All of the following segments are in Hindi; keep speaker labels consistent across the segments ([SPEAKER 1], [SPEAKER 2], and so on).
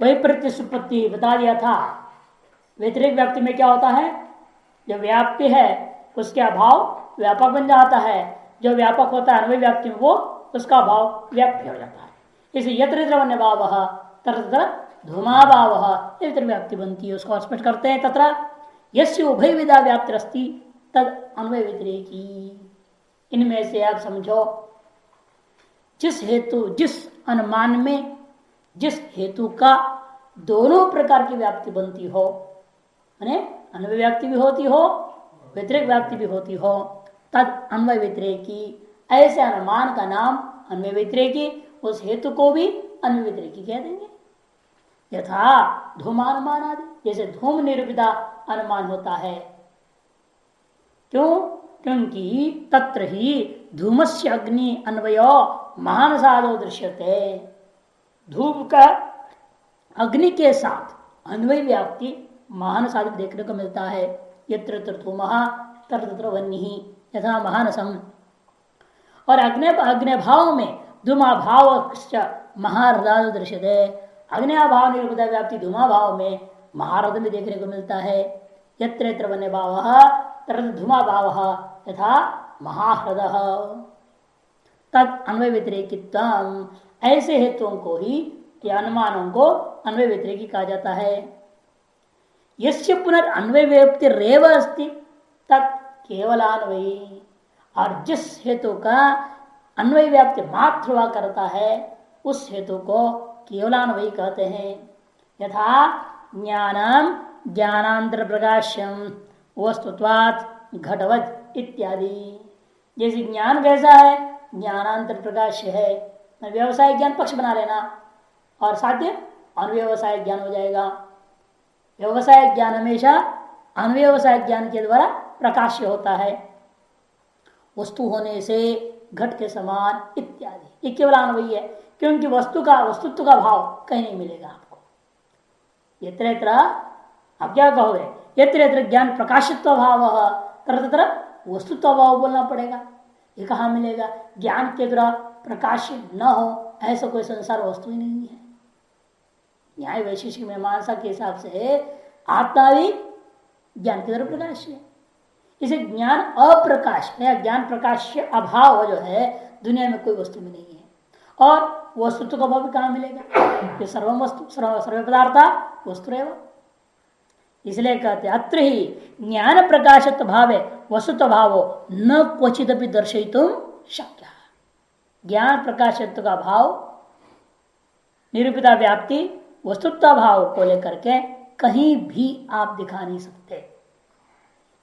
[SPEAKER 1] वही प्रत्युत्पत्ति बता दिया था। व्यतिरिक व्याप्ति में क्या होता है, जो व्याप्ति है उसके अभाव व्यापक बन जाता है, जो व्यापक होता है अन्वय व्याप्ति में वो उसका अभाव व्याप्य हो जाता है। इसे यत्र वन्य भाव तत्र धूमाभाव यत्र व्याप्ति बनती है, उसको स्पष्ट करते हैं। तत्र यस्य उभय विधा व्याप्ति अस्ति तद अन्वय व्यतिरेकी। इनमें से आप समझो, जिस हेतु जिस अनुमान में जिस हेतु का दोनों प्रकार की व्याप्ति बनती हो, माने अन्वय व्याप्ति भी होती हो व्यतिरेक व्याप्ति भी होती हो, तद अन्वय व्यतिरेकी। ऐसे अनुमान का नाम अन्वय व्यतिरेकी, उस हेतु को भी अन्वय व्यतिरेकी कह देंगे। यथा धूमानुमान आदि, जैसे धूम निरूपिता अनुमान होता है। क्यों? क्योंकि तत्र ही धूमस्य अग्नि अन्वयो महान साधो दृश्यते। धूप का अग्नि के साथ अन्वय व्याप्ति महान साधक देखने को मिलता है। यत्र तत्र धूमः तत्र तत्र वह्निः यथा महानसम। और अग्नि भाव में धूमाभाव महारदाद दृश्यते। अग्निभाव निरूपिता व्याप्ति धूमाभाव में महारद में देखने को मिलता है। यत्र यत्र वन्य भाव तत्र धूमाभाव यथा महाह्रद। तद अन्वय व्यतिरेकित्वम। ऐसे हेतुओं को ही या अनुमानों को अन्वय व्यतिरेकी कहा जाता है। यस्य पुनर्अन्वय व्याप्ति रेव अस्ति तत् केवलान्वयी। और जिस हेतु का अन्वय व्याप्ति मात्र हुआ करता है उस हेतु को केवलान्वयी कहते हैं। यथा ज्ञानम ज्ञानांतर प्रकाश्यम वस्तुत्वात् घटवत इत्यादि। जैसे ज्ञान कैसा है, ज्ञानांतर प्रकाश्य है, व्यवसाय ज्ञान पक्ष बना लेना और साध्य अनव्यवसाय ज्ञान हो जाएगा। व्यवसाय ज्ञान हमेशा अनव्यवसाय ज्ञान के द्वारा प्रकाश्य होता है, वस्तु होने से घट के समान इत्यादि। ये केवल अन्वयी है, क्योंकि वस्तु का वस्तुत्व का भाव कहीं नहीं मिलेगा आपको। यत्र यत्र आप क्या कहोगे, यत्र यत्र ज्ञान प्रकाशित्व भाव तत्र तत्र वस्तुत्व भाव बोलना पड़ेगा। ये कहाँ मिलेगा? ज्ञान के द्वारा प्रकाश न हो ऐसा कोई संसार वस्तु ही नहीं है। न्याय वैशेषिक मीमांसा के हिसाब से आत्मा भी ज्ञान के द्वारा प्रकाश है। इसे ज्ञान अप्रकाश या ज्ञान प्रकाश अभाव जो है दुनिया में कोई वस्तु में नहीं है। और वस्तुत्व का भाव कहाँ मिलेगा? ये सर्वम वस्तु सर्व पदार्थ वस्तु रहेगा। इसलिए कहते अत्र ही ज्ञान प्रकाशत्व भावे वस्तुत्व भावो न क्वचित भी दर्शयितुम शक्य। ज्ञान प्रकाशत्व का भाव निरूपिता व्याप्ति वस्तुत्व भाव को लेकर के कहीं भी आप दिखा नहीं सकते।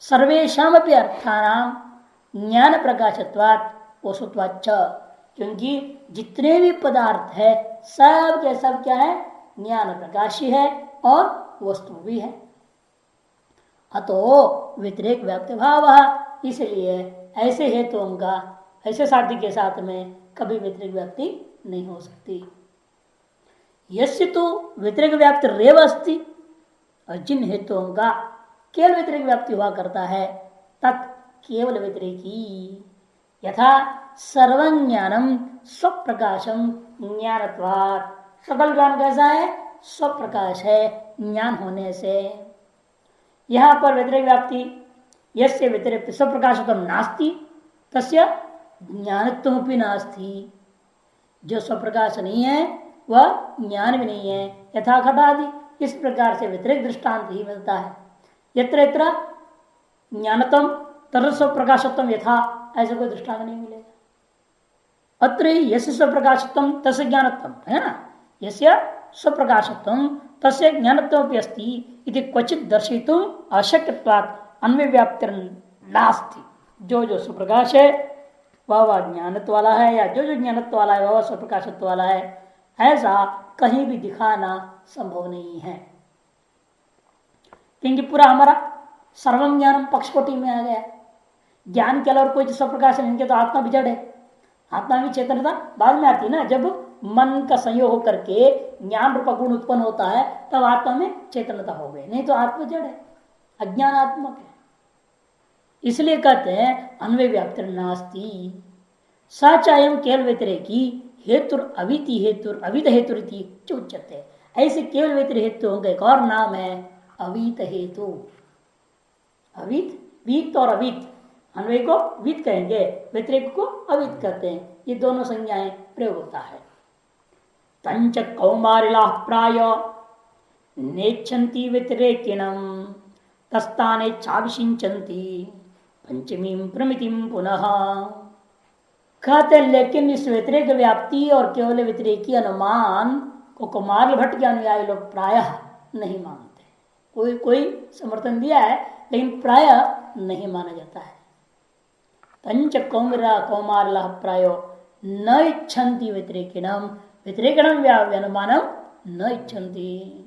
[SPEAKER 1] सर्वेशम अपनी अर्थानाम ज्ञान प्रकाशत्वात् वस्तुत्वाच्च। क्योंकि जितने भी पदार्थ है सब के सब क्या है? ज्ञान प्रकाशी है और वस्तु भी है। अतो व्यतिरेक व्याप्ति भाव। इसलिए ऐसे हेतुओं का ऐसे साध्य के साथ में कभी व्यतिरेक व्याप्ति नहीं हो सकती। यस्य तो व्यतिरेक व्याप्ति रेव अस्ति। और जिन हेतुओं का केवल व्यतिरेक व्याप्ति हुआ करता है तत् केवल व्यतिरेकी। यथा सर्वज्ञानम स्वप्रकाशम ज्ञानत्वात्। सकल ज्ञान कैसा है? स्वप्रकाश है ज्ञान होने से। यहां पर व्यतिरेक व्याप्ति यस्य व्यतिरिक्त स्वप्रकाशत्वम नास्ति तस्य ज्ञानत्वमपि नास्ति। जो स्वप्रकाश नहीं है वह ज्ञान भी नहीं है। यथा घटादि। इस प्रकार से व्यतिरिक्त दृष्टांत ही मिलता है। यत्र यत्र ज्ञानत्वम तत्र स्वप्रकाशत्वम यथा, ऐसा कोई दृष्टांत नहीं मिलेगा। अत्र यस्य स्वप्रकाशत्वम तस्य ज्ञानत्वम है ना, यस्य स्वप्रकाशत्वम तस्य ज्ञानत्वमपि अस्ति इति क्वचित दर्शितुम अशक्यत्वात् अन्वय व्याप्ति नास्ति। जो जो स्वप्रकाश है वह ज्ञानत्व वाला है, या जो जो ज्ञानत्व वाला है वह स्वप्रकाशत्व वाला है, ऐसा कहीं भी दिखाना संभव नहीं है। क्योंकि पूरा हमारा सर्वम ज्ञानम पक्षकोटि में आ गया। ज्ञान के अलावा कोई स्वप्रकाश नहीं, इनके तो आत्मा भी जड़ है। आत्मा भी चेतनता बाद में आती है ना, जब मन का संयोग होकर के ज्ञान रूप गुण उत्पन्न होता है तब आत्मा में चेतनता हो गई, नहीं तो आत्मा जड़ है, अज्ञानात्मक है। इसलिए कहते हैं अन्वय व्याप्ति नास्ति। सच अयम केवल व्यतिरेकी हेतुर अविति हेतुर अविध हेतुरिति उच्यते। ऐसे केवल व्यतिरिक्त हेतुओं का एक और नाम है अवीत हेतु। अवीत, वीत और अवीत, अन्वय को वीत कहेंगे, व्यतिरिक्त को अवीत कहते हैं। ये दोनों संज्ञाएं प्रयोग होता है। तंच कौमारिला प्राय नेच्छन्ति व्यतिरेकिणम तस्ताने चाभिषिंचन्ति पंचमी प्रमितिम पुनः। कहते लेकिन इस व्यतिरेक व्याप्ति और केवल व्यतिरेकी अनुमान को कुमार भट्ट के अनुयायी लोग प्रायः नहीं मानते। कोई कोई समर्थन दिया है लेकिन प्राय नहीं माना जाता है। पंच कौमार प्राय न इच्छन्ति व्यतिरेकिणम, व्यतिरेकिणम अनुमानम न इच्छन्ति।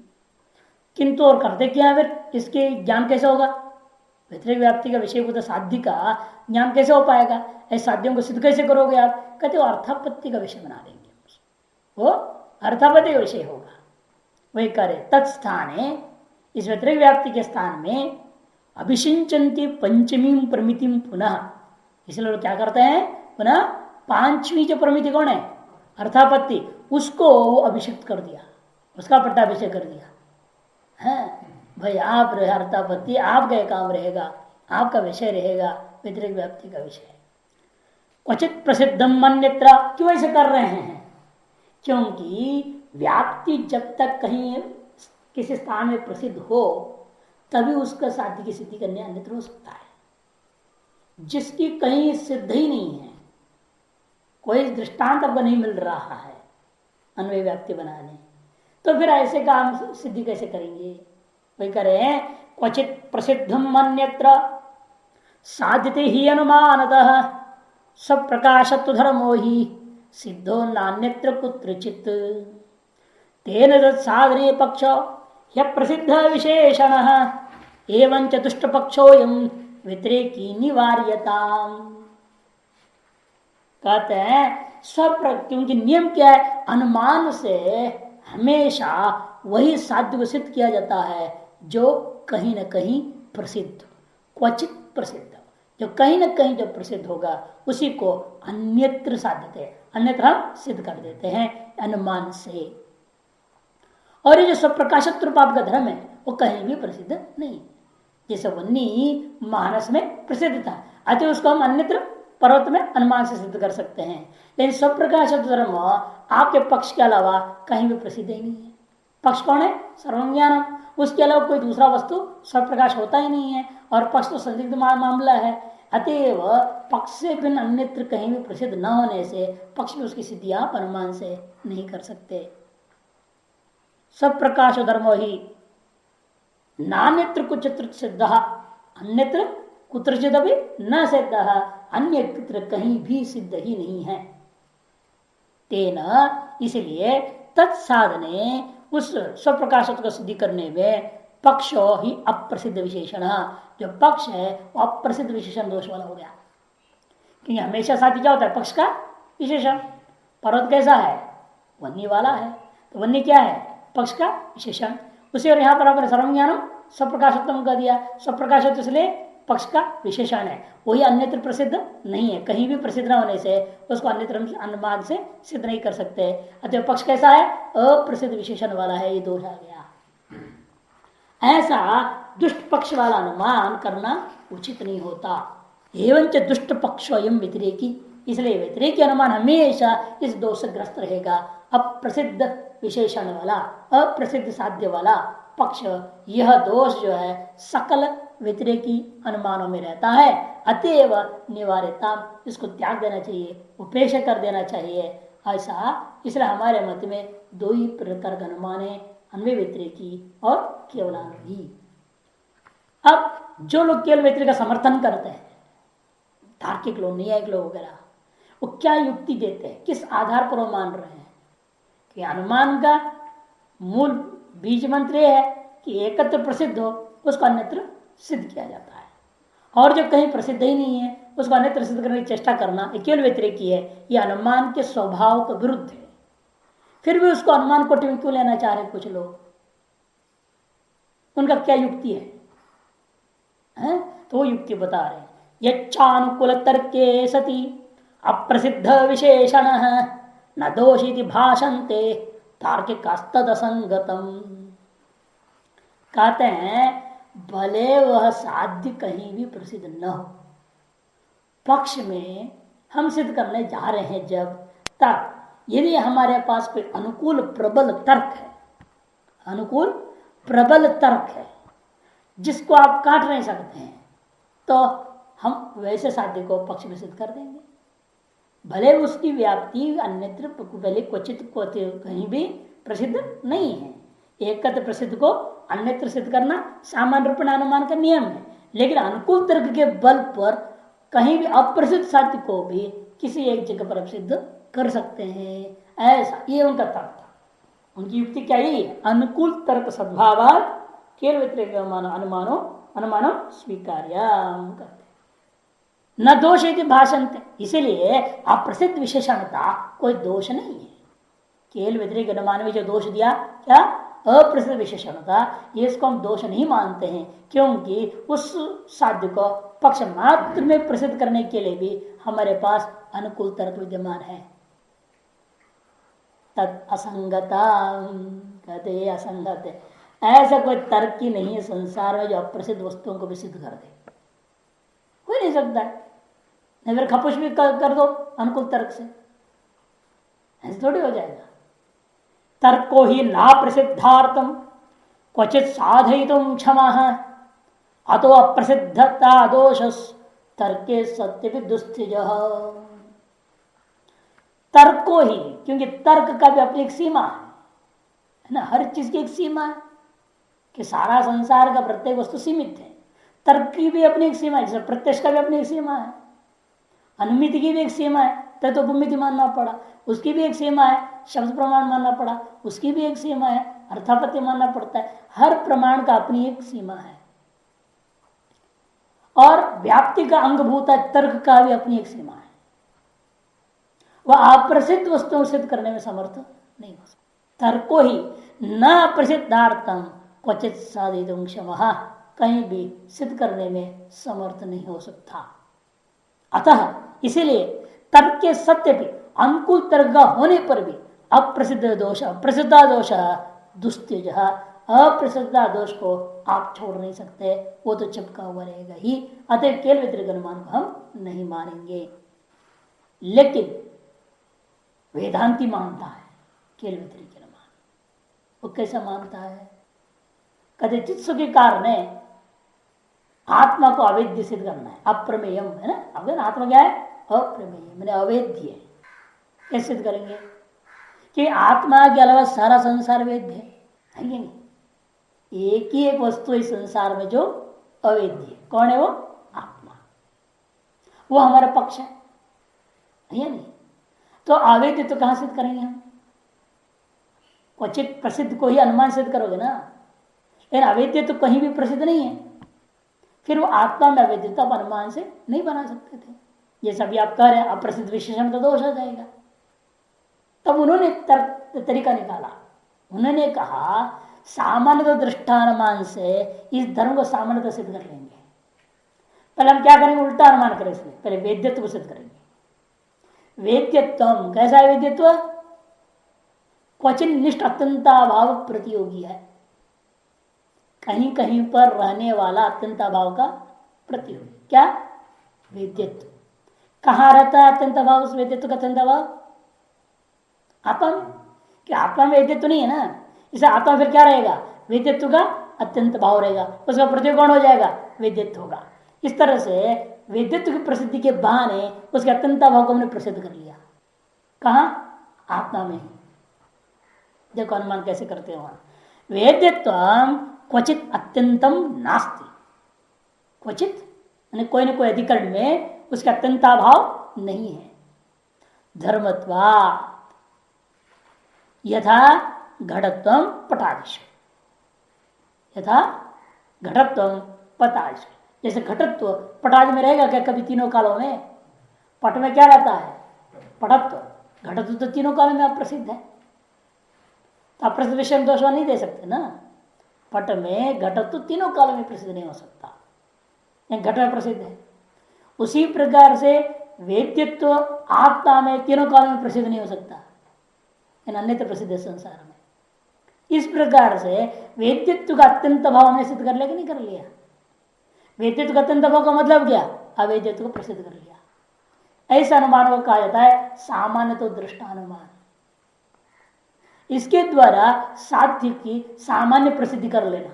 [SPEAKER 1] किंतु और करते क्या है फिर, इसके ज्ञान कैसे होगा? व्यतिरेक व्याप्ति का विषय को साध्य का ज्ञान कैसे हो पाएगा? ऐसे साध्यों को सिद्ध कैसे करोगे आप? कहते हो अर्थापत्ति का विषय बना देंगे, वो अर्थापत्ति का विषय होगा। वही करे तत्स्थाने, इस व्यतिरेक व्याप्ति के स्थान में अभिषिंचन्ति पंचमी प्रमितिम पुनः। इसलिए लोग क्या करते हैं, पुनः पांचवी जो प्रमिति कौन है, अर्थापत्ति, उसको अभिषिक्त कर दिया, उसका पट्टाभिषेक कर दिया है। भाई आप रहे अर्थापत्ति, आपका काम रहेगा, आपका विषय रहेगा व्यतिरेक व्याप्ति का विषय। क्वचित प्रसिद्धम अन्यत्र, क्यों ऐसे कर रहे हैं? क्योंकि व्याप्ति जब तक कहीं किसी स्थान में प्रसिद्ध हो तभी उसका साध्य की सिद्धि करने अन्यत्र हो सकता है। जिसकी कहीं सिद्ध ही नहीं है, कोई दृष्टांत आपको नहीं मिल रहा है अन्वय व्याप्ति बनाने, तो फिर ऐसे काम सिद्धि कैसे करेंगे? वही करें क्वचित प्रसिद्धम अन्यत्र साध्यते ही अनुमानतः सब प्रकाशत्व धर्मो ही सिद्धो नान्यत्र कुत्रचित तेन तत्साधने पक्ष ह्य प्रसिद्ध विशेषण एवं चतुष्ट पक्षोयम व्यतिरेकी निवार्यताम। कहते हैं क्योंकि नियम क्या है, अनुमान से हमेशा वही साध्य को सिद्ध किया जाता है जो कहीं न कहीं प्रसिद्ध, क्वचित प्रसिद्ध, जो कहीं न कहीं जो प्रसिद्ध होगा उसी को अन्यत्र साध्यते, अन्यत्र हम सिद्ध कर देते हैं अनुमान से। और ये जो स्वप्रकाशक रूप आपका धर्म है वो कहीं भी प्रसिद्ध नहीं। जैसे वन्नी मानस में प्रसिद्ध था, अतः उसको हम अन्यत्र पर्वत में अनुमान से सिद्ध कर सकते हैं। लेकिन स्वप्रकाशक धर्म आपके पक्ष के अलावा कहीं भी प्रसिद्ध ही नहीं है। पक्ष कौन है? सर्वज्ञानम, उसके अलावा कोई दूसरा वस्तु स्वप्रकाश होता ही नहीं है, और पक्ष तो संदिग्ध मामला है। अतएव पक्ष से भिन्न अन्यत्र कहीं भी प्रसिद्ध न होने से पक्ष में उसकी सिद्धि आप अनुमान से नहीं कर सकते। सब प्रकाश धर्मो ही नान्यत्र कुचित्र सिद्ध अन्यत्र कुत्रचित भी न सिद्ध, अन्यत्र कहीं भी सिद्ध ही नहीं है। तेना, इसलिए तत्साधने उस स्वप्रकाशत्व को सिद्धि करने में पक्षो ही अप्रसिद्ध विशेषण, जो पक्ष है वो अप्रसिद्ध विशेषण दोष वाला हो गया। क्योंकि हमेशा साथी क्या होता है? पक्ष का विशेषण। पर्वत कैसा है? वन्नी वाला है, तो वन्नी क्या है? पक्ष का विशेषण। उसी और यहाँ पर आपने सर्वज्ञानम स्वप्रकाशत्व कर दिया, स्वप्रकाशत्व इसलिए पक्ष का विशेषण है, वही अन्यत्र प्रसिद्ध नहीं है। कहीं भी प्रसिद्ध न होने से उसको अन्यत्र अनुमान से सिद्ध नहीं कर सकते। अतः पक्ष कैसा है? अप्रसिद्ध विशेषण वाला है, ये दोष आ गया। ऐसा दुष्ट पक्ष वाला अनुमान करना उचित नहीं होता। एवं च दुष्ट पक्ष एवं व्यतिरेकी, इसलिए व्यतिरेकी अनुमान हमेशा इस दोष से ग्रस्त रहेगा। अप्रसिद्ध विशेषण वाला, अप्रसिद्ध साध्य वाला पक्ष, यह दोष जो है सकल व्यतिरेकी अनुमानों में रहता है। अतएव निवार्यता, इसको त्याग देना चाहिए, उपेक्षा कर देना चाहिए। ऐसा इसलिए हमारे मत में दो ही प्रकार का अनुमान है, अन्वय व्यतिरेकी और केवलान्वयी। अब जो लोग केवल व्यतिरेक का समर्थन करते हैं, तार्किक लोग, न्यायिक लोग वगैरह, वो क्या युक्ति देते हैं, किस आधार पर वो मान रहे हैं कि अनुमान का मूल बीज मंत्र है कि एकत्र प्रसिद्ध हो उसको अन्यत्र सिद्ध किया जाता है, और जो कहीं प्रसिद्ध ही नहीं है उसको अन्यत्र सिद्ध करने की चेष्टा करना केवल व्यतिरेकी है। यह अनुमान के स्वभाव के विरुद्ध है। फिर भी उसको अनुमान को क्यों लेना चाह रहे कुछ लोग, उनका क्या युक्ति है? तो वो युक्ति बता रहे हैं। यच्चानुकूल तर्के सति अप्रसिद्ध विशेषण न दोषिति भाषन्ते तार्किक तद असंगतम। कहते हैं भले वह साध्य कहीं भी प्रसिद्ध न हो, पक्ष में हम सिद्ध करने जा रहे हैं जब तक यदि हमारे पास कोई अनुकूल प्रबल तर्क है, अनुकूल प्रबल तर्क है जिसको आप काट नहीं सकते हैं, तो हम वैसे साध्य को पक्ष में सिद्ध कर देंगे। भले उसकी व्याप्ति अन्यत्र भले क्वचित कहीं भी प्रसिद्ध नहीं है। एकत्र प्रसिद्ध को अन्यत्र सिद्ध करना सामान्य रूप अनुमान का नियम है, लेकिन अनुकूल तर्क के बल पर कहीं भी अप्रसिद्ध साध्य को भी किसी एक जगह पर सिद्ध कर सकते हैं। ऐसा ये उनका तर्क था। उनकी युक्ति क्या ही है? अनुकूल तर्क सद्भाव केवल व्यतिरेक अनुमानो अनुमानो स्वीकार्य करते न दोष यदि भाषणते। इसीलिए अप्रसिद्ध विशेषणता कोई दोष नहीं है। केवल व्यतिरेक अनुमान में जो दोष दिया क्या अप्रसिद्ध विशेषणता, ये इसको हम दोष नहीं मानते हैं, क्योंकि उस साध्य को पक्ष मात्र में प्रसिद्ध करने के लिए भी हमारे पास अनुकूल तर्क विद्यमान है। तद असंगता कहते असंगत है। ऐसा कोई तर्क ही नहीं है संसार में जो अप्रसिद्ध वस्तुओं को भी सिद्ध कर दे, कोई नहीं सकता है। नहीं फिर खपुश भी कर दो अनुकूल तर्क से, ऐसे थोड़ी हो जाएगा। तर्क को ही ना प्रसिद्धार्थम क्वचित साधयितुम क्षमा अतो अप्रसिद्धता दोष तर्के सत्य भी दुस्थिज। तर्क को ही, क्योंकि तर्क का भी अपनी एक सीमा है ना, हर चीज की एक सीमा है कि सारा संसार का प्रत्येक वस्तु सीमित है। तर्क की भी अपनी एक सीमा है, जैसे प्रत्यक्ष का भी अपनी एक सीमा है, अनुमिति की भी एक सीमा है, तब तो उपमिति मानना पड़ा, उसकी भी एक सीमा है, शब्द प्रमाण मानना पड़ा, उसकी भी एक सीमा है, अर्थापत्ति मानना पड़ता है। हर प्रमाण का अपनी एक सीमा है। और व्याप्ति का अंगभूत तर्क का भी अपनी एक सीमा है। वह अप्रसिद्ध वस्तुओं सिद्ध करने में समर्थ नहीं हो सकता। तर्क को ही न प्रसिद्धार्थम क्वचित साधितुम क्षमः, कहीं भी सिद्ध करने में समर्थ नहीं हो सकता। अतः इसीलिए तर्क के सत्य भी अनुकूल तर्क होने पर भी अप्रसिद्ध दोष अप्रसिद्धा दोष दुस्त्यज, अप्रसिद्धा दोष को आप छोड़ नहीं सकते, वो तो चिपका हुआ रहेगा ही। अतः केवल व्यतिरेक अनुमान को हम नहीं मानेंगे। लेकिन वेदांती मानता है केवल व्यतिरेक अनुमान। वो कैसा मानता है? कहते चित्त के कारण आत्मा को अवेद्य सिद्ध करना है, अप्रमेयम है ना। अब आत्मा क्या है? अप्रमेय मैंने अवेद्य है। कैसे सिद्ध करेंगे कि आत्मा के अलावा सारा संसार वेद्य है कि नहीं? एक ही एक वस्तु इस संसार में जो अवेद्य है, कौन है वो? आत्मा। वो हमारा पक्ष है नहीं? तो अवेद्य तो कहां सिद्ध करेंगे हम? क्वचित प्रसिद्ध को ही अनुमान सिद्ध करोगे ना, लेकिन अवेद्य तो कहीं भी प्रसिद्ध नहीं है। फिर वो आत्मा में अवेद्यता अनुमान से नहीं बना सकते थे। ये सभी आप कह रहे हैं अप्रसिद्ध विशेषण का दोष हो जाएगा। तब उन्होंने तरीका निकाला। उन्होंने कहा सामान्य दृष्टानुमान से इस धर्म को सामान्य सिद्ध कर लेंगे। पहले हम क्या करेंगे? उल्टा अनुमान करें। इसलिए पहले वेद्यत्व को सिद्ध करेंगे। वेद्यत्व कैसा है? वेद्यत्व क्वचित निष्ठ अत्यंताभाव प्रतियोगी है, कहीं कहीं पर रहने वाला अत्यंताभाव का प्रतियोगी। क्या? वेद्यत्व। कहाँ रहता है अत्यंत भाव? उस वेद्यत्व का अत्यंत भाव आत्मा में। क्या आत्मा में वेद्यत्व नहीं है ना, इसे आत्मा फिर क्या रहेगा? वेद्यत्व का अत्यंत भाव रहेगा, उसका प्रतियोग कौन हो जाएगा? वेद्यत्व होगा। इस तरह से वेद्यत्व की प्रसिद्धि के बहाने उसके अत्यंत भाव को हमने प्रसिद्ध कर लिया। कहाँ? आत्मा में। देखो अनुमान कैसे करते हैं वहां। वेद्यत्व क्वचित अत्यंतम नास्ति। क्वचित कोई न कोई अधिकरण में उसका अत्यंताभाव नहीं है। धर्मत्वा यथा घटत्व पटादिश, यथा घटत्व पटादिश। जैसे घटत्व पटादि में रहेगा क्या कभी? तीनों कालों में पट में क्या रहता है? पटत्व। घटत्व तो तीनों कालों में अप्रसिद्ध है, तो अप्रसिद्ध विषय में दोष नहीं दे सकते ना। पट में घटत्व तीनों कालों में प्रसिद्ध नहीं हो सकता, घट में प्रसिद्ध है। उसी प्रकार से वेद्यत्व आत्मा में तीनों कालों में प्रसिद्ध नहीं हो सकता। इन अन्यत्र प्रसिद्ध है संसार में। इस प्रकार से वेद्यत्व का अत्यंत भाव हमने सिद्ध कर लिया कि नहीं कर लिया? वेद्यत्व का अत्यंत भाव का मतलब क्या? अवेद्यत्व को प्रसिद्ध कर लिया। ऐसा अनुमान को कहा जाता है सामान्य तो दृष्टानुमान। इसके द्वारा साध्य की सामान्य प्रसिद्धि कर लेना,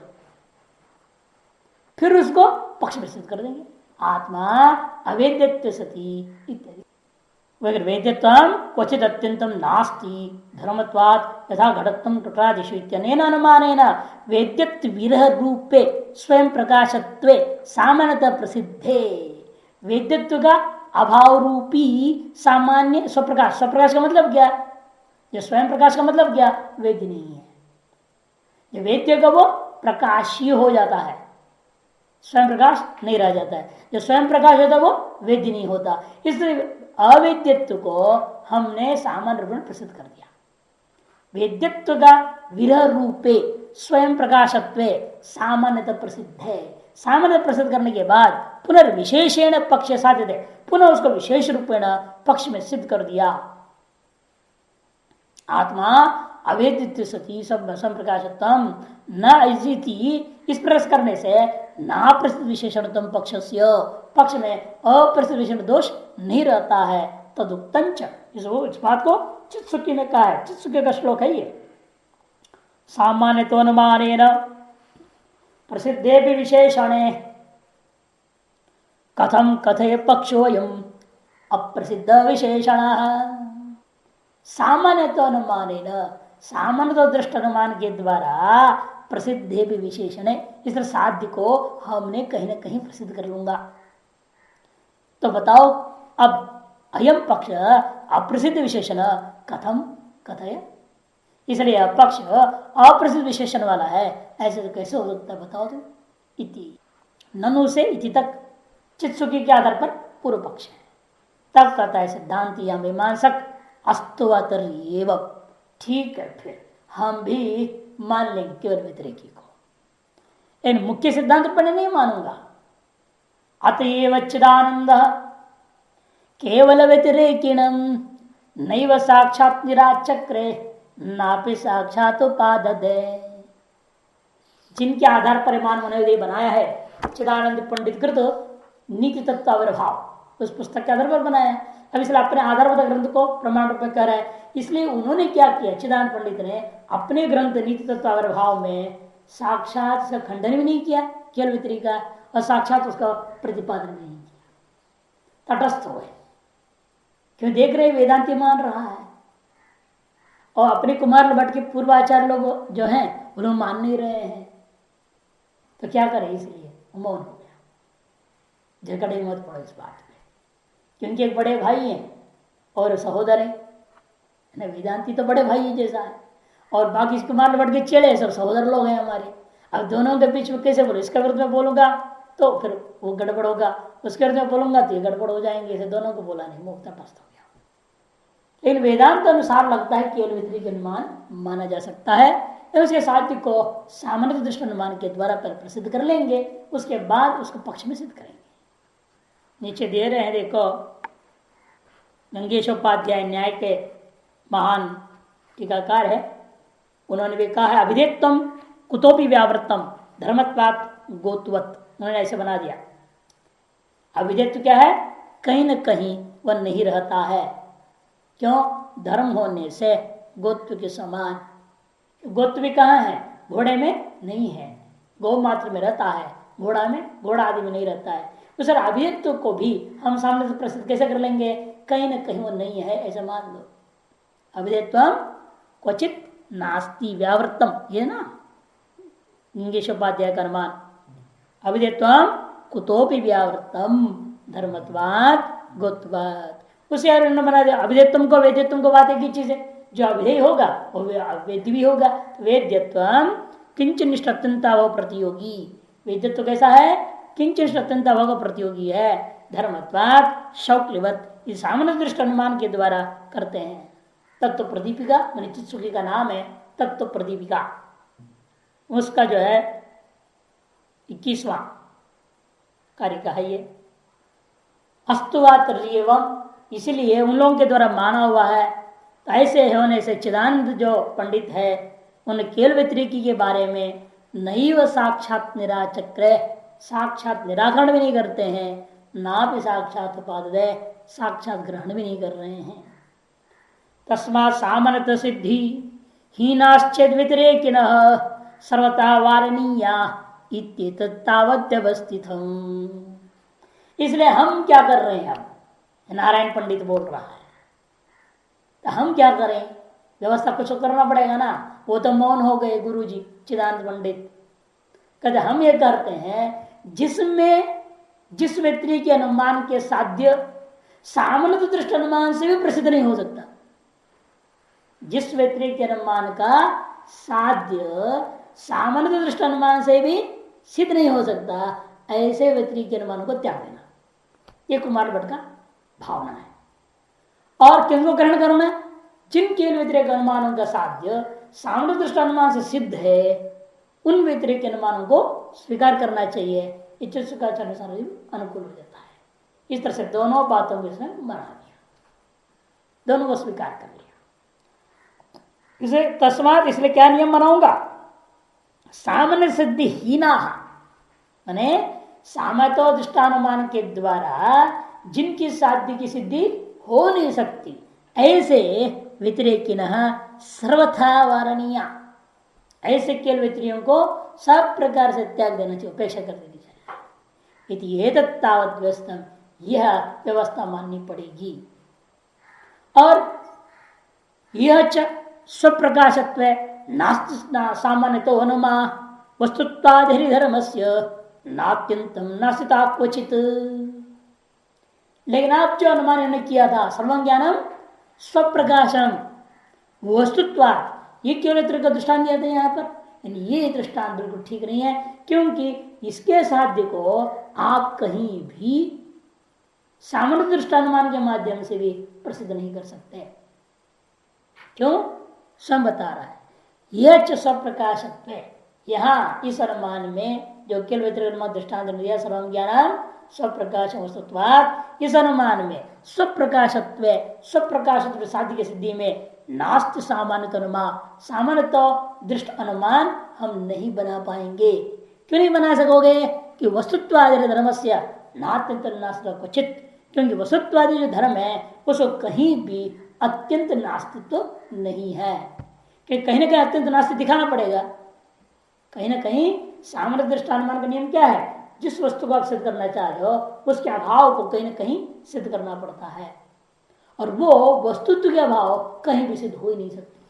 [SPEAKER 1] फिर उसको पक्ष प्रसिद्ध कर देंगे। आत्मा अवेद्यत्व सती इत्यादि। वेद्यत्व क्वचित अत्यंतम नास्ति धर्मत्वात् यथा घटत्वम टुटादिषु इत्यनेन अनुमानेन वेद्यत्व विरह रूपे स्वयं प्रकाशत्वे सामान्यतः प्रसिद्धे। वेद्यत्व का अभाव रूपी सामान्य स्वप्रकाश, स्वप्रकाश का मतलब क्या? जो स्वयं प्रकाश का मतलब क्या? वेद्य नहीं है। जो वेद्य का वो प्रकाशीय हो जाता है, स्वयं प्रकाश नहीं रह जाता है। जो स्वयं प्रकाश होता है वो वेद्य नहीं होता। इसलिए अवेद्यत्व को हमने सामान्य रूप में प्रसिद्ध कर दिया। वेद्यत्व का विरह रूपे स्वयं प्रकाशत्व सामान्यतः प्रसिद्ध है। सामान्य प्रसिद्ध करने के बाद पुनर्विशेषेण पक्ष साध्य, पुनः उसको विशेष रूपेण पक्ष में सिद्ध कर दिया। आत्मा अवेद्यत्व सती सब संप्रकाशतम न इति, इस प्रकार करने से ना प्रसिद्ध विशेषणतम पक्ष में अप्रसिद्ध विशेषण दोष नहीं रहता है। तदुक्तंच, इस बात को चित्सुकी ने कहा है। चित्सुकी का श्लोक है ये। सामान्य तो अनुमानेन प्रसिद्धे भी विशेषणे कथम कथय पक्षोयम अप्रसिद्ध विशेषण। सामान्य तो अनुमानेन, सामान्य तो दृष्ट अनुमान के द्वारा प्रसिद्धे भी विशेषण है, इस तरह साध्य को हमने कहीं ना कहीं प्रसिद्ध कर लूंगा। तो बताओ अब अयम पक्ष अप्रसिद्ध विशेषण कथम कथय, इसलिए यह पक्ष अप्रसिद्ध विशेषण वाला है, ऐसे तो कैसे हो सकता है बताओ तुम। इति ननु से इति तक चित्सुकी के आधार पर पूर्व पक्ष है। तब कहता है सिद्धांति या मीमांसक अस्तुवतर एवं, ठीक है फिर हम भी मान लेंगे केवल व्यतिरेकी को। इन मुख्य सिद्धांत पर नहीं मानूंगा। अतएव चिदानंद केवल व्यतिरेकिणम नैव साक्षात निराचक्रे नापि साक्षात उपाददे। जिनके आधार पर मान मनोदय बनाया है चिदानंद पंडित कृत नीति तत्व आविर्भाव, उस पुस्तक के आधार पर बनाया है। अब इसलिए अपने आधारभूत ग्रंथ को प्रमाण रूप में कर रहा है। इसलिए उन्होंने क्या किया, चिदानंद पंडित ने अपने ग्रंथ नीति तत्व आविर्भाव में साक्षात उसका खंडन भी नहीं किया केवल व्यतिरेका, और साक्षात उसका प्रतिपादन भी नहीं किया, तटस्थ हुए। क्यों देख रहे वेदांति मान रहा है और अपने कुमार भट्ट के पूर्वाचार्य लोग जो हैं उन्होंने मान नहीं रहे हैं, तो क्या करें, इसलिए मौन हो गया। झगड़े मत पड़ो इस बात में, क्योंकि एक बड़े भाई हैं और सहोदर है। वेदांति तो बड़े भाई जैसा है और बाकी कुमार भट्ट के चेले सब सहोदर लोग हैं हमारे। अब दोनों के बीच में कैसे बोलो, इसका विरुद्ध में बोलूंगा तो फिर वो गड़बड़ होगा, उसके विरुद्ध में बोलूंगा तो ये गड़बड़ हो जाएंगे, इसे दोनों को बोला नहीं, मुक्त तटस्थ हो गया। लेकिन वेदांत अनुसार लगता है केवल व्यतिरेक अनुमान माना जा सकता है। उसके साध्य को सामान्य दृष्टि अनुमान के द्वारा पर प्रसिद्ध कर लेंगे, उसके बाद उसको पक्ष में सिद्ध करेंगे। नीचे दे रहे हैं देखो, गंगेशोपाध्याय न्याय के महान टीकाकार है, उन्होंने भी कहा है अभिधेयत्वम कुतोपि व्यावृत्तम धर्मत्वात् गोत्वत्, उन्होंने ऐसे बना दिया। अभिधेयत्व क्या है, कहीं न कहीं वह नहीं रहता है। क्यों? धर्म होने से गोत्व के समान। गोत्व भी कहाँ है? घोड़े में नहीं है, गौ मात्र में रहता है, घोड़ा में, घोड़ा आदि में नहीं रहता है। तो सर अभिधेयत्व को भी हम सामने से प्रसिद्ध कैसे कर लेंगे? कहीं ना कहीं वो नहीं है ऐसा मान लो। अभिधेयत्व क्वचित नास्ति व्यावृत्तम, ये ना इंगेशोपाध्याय का अनुमान। अभिधेयत्व कुतोपि व्यावृत्तम धर्मत्वात् गोत्वात्, उसे बना दिया। अभिधेयत्व को वेद्यत्व को बात एक ही चीज है, जो अभिधेय होगा वो वेद्य भी होगा। वेद्यत्व किंचन निष्ठत्यंता वो प्रतियोगी, वेद्यत्व कैसा है? किंचन निष्ठत्यंता वो प्रतियोगी है। धर्मत्वात् शौक्लिवत, इस सामान्य दृष्टि अनुमान के द्वारा करते हैं। तत्व प्रदीपिका मान चित्सुकी का नाम है तत्व प्रदीपिका, उसका जो है 21वां कार्य का है ये। अस्तुवात, इसलिए उन लोगों के द्वारा माना हुआ है तो ऐसे होने से चिदानंद जो पंडित है उन केवल व्यतिरेकी के बारे में नहीं वह साक्षात निराचक्र, साक्षात निराकरण भी नहीं करते हैं, ना भी साक्षात उपादय, साक्षात ग्रहण भी नहीं कर रहे हैं। तस्मात् सामन्यत सिद्धि हीनाश्चेद व्यतिरेकिन सर्वथा वारणीया इत्येतत्तावत्यवस्थितम्। इसलिए हम क्या कर रहे हैं, अब नारायण पंडित बोल रहा है, तो हम क्या करें, व्यवस्था कुछ करना पड़ेगा ना। वो तो मौन हो गए गुरु जी चिदानंद पंडित। कहते हम ये करते हैं जिसमें जिस व्यक्ति के अनुमान के साध्य सामन्य दृष्ट अनुमान से भी प्रसिद्ध नहीं हो सकता, जिस व्यक्ति के अनुमान का साध्य सामान्य दृष्ट अनुमान से भी सिद्ध नहीं हो सकता, ऐसे व्यक्ति के अनुमान को त्याग देना, ये कुमार भट्ट का भावना है। और किनको ग्रहण करना, जिनके व्यतिरिक अनुमानों का साध्य सामान्य दृष्ट अनुमान से सिद्ध है, उन व्यतिरिक अनुमानों को स्वीकार करना चाहिए। अनुसार अनुकूल हो जाता है। इस तरह से दोनों बातों को इसने बना दिया, दोनों को स्वीकार कर लिया। इसे तस्मात इसलिए क्या नियम बनाऊंगा, सामान्य सिद्धि हीना, माने सामतो दृष्टानुमान के द्वारा जिनकी साध्य की सिद्धि हो नहीं सकती, ऐसे व्यतिरेकिन सर्वथा वारणीया, ऐसे केवल व्यतिरियों को सब प्रकार से त्याग देना चाहिए, उपेक्षा कर देनी चाहिए। एतत्तावत् व्यवस्था, यह व्यवस्था माननी पड़ेगी। और यह स्वप्रकाशत्व सामान्य तो अनुमा वस्तुत्वाधि धर्म से नात्यंतम नास्तिता क्वचित। लेकिन आप जो अनुमान इन्होंने किया था सर्वं ज्ञानम स्वप्रकाशम वस्तुत्वा, ये क्यों का दृष्टांत दिया था यहाँ पर, ये दृष्टांत बिल्कुल ठीक नहीं है, क्योंकि इसके साध्य को आप कहीं भी सामान्य दृष्टानुमान के माध्यम से भी प्रसिद्ध नहीं कर सकते। क्यों, स्वयं बता रहा है, यह स्वप्रकाशत्व, यहाँ इस अनुमान में जो केवल व्यतिरिक्त दृष्टांत दिया सर्वं ज्ञानम स्वप्रकाश वस्तुत्वात्, इस अनुमान में स्वप्रकाशत्व, स्वप्रकाशत्व साध्य की सिद्धि में नास्त सामान्य अनुमान, सामान्य तो दृष्ट अनुमान हम नहीं बना पाएंगे। क्यों नहीं बना सकोगे, कि वस्तुत्वादि धर्म से नास्तित्व, क्योंकि वस्तुत्वादि जो धर्म है उसको कहीं भी अत्यंत नास्तित्व नहीं है, कि कहीं ना कहीं अत्यंत नास्तिक दिखाना पड़ेगा। कहीं ना कहीं सामान्य दृष्टानुमान का नियम क्या है, जिस वस्तु को आप सिद्ध करना चाह रहे हो उसके अभाव को कहीं ना कहीं सिद्ध करना पड़ता है, और वो वस्तुत्व के अभाव कहीं भी सिद्ध हो ही नहीं सकती है।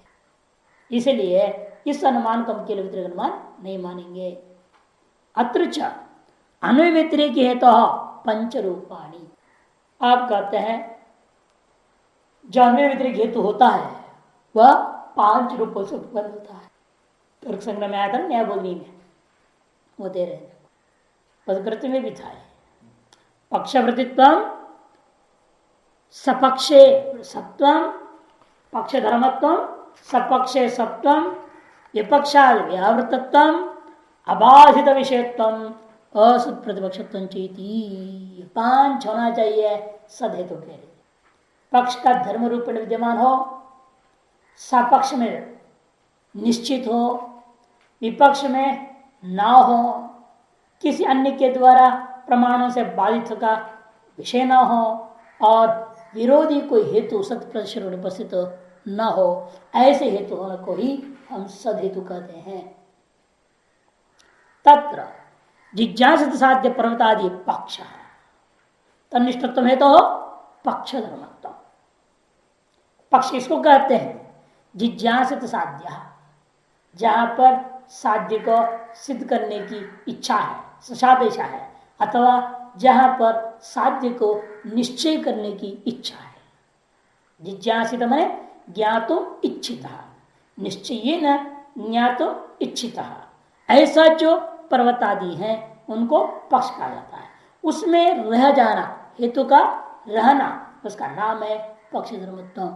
[SPEAKER 1] इसलिए इस अनुमान को हम केवल व्यतिरेक अनुमान नहीं मानेंगे। अत्र अन्वय व्यतिरेक हेतु पंच रूपाणी, आप कहते हैं जो अन्वय व्यतिरेक हेतु होता है वह 5 रूपों से उत्पन्न होता है। तर्क संग्रह में आया था न्याय बोधनी में, वो दे रहे हैं, पदकृत्य में भी था। पक्षवृत्तित्व, सपक्षे सत्वम, पक्ष धर्मत्व, सपक्षे सत्वम, विपक्षाद व्यावृतत्वम, अबाधित विषयत्वम, असुत प्रतिपक्षत्व, 5 होना चाहिए सदहेतु के लिए। पक्ष का धर्म रूप में विद्यमान हो, सपक्ष में निश्चित हो, विपक्ष में ना हो, किसी अन्य के द्वारा प्रमाणों से बाधित का विषय न हो, और विरोधी कोई हेतु सत प्रतिशत उपस्थित न हो, ऐसे हेतु होने को ही हम सदहेतु कहते हैं। तत्र जिज्ञासित साध्य पर्वतादि पक्ष, तनिष्ठत्व है तो पक्ष धर्मत्व। पक्ष इसको कहते हैं जिज्ञासित साध्य, जहां पर साध्य को सिद्ध करने की इच्छा है, ससादेशा है, अथवा जहां पर साध्य को निश्चय करने की इच्छा है। जिज्ञासित माने ज्ञातो इच्छित, निश्चय न ज्ञातो इच्छित, ऐसा जो पर्वत आदि है उनको पक्ष कहा जाता है। उसमें रह जाना, हेतु का रहना, उसका नाम है पक्ष धर्मत्व।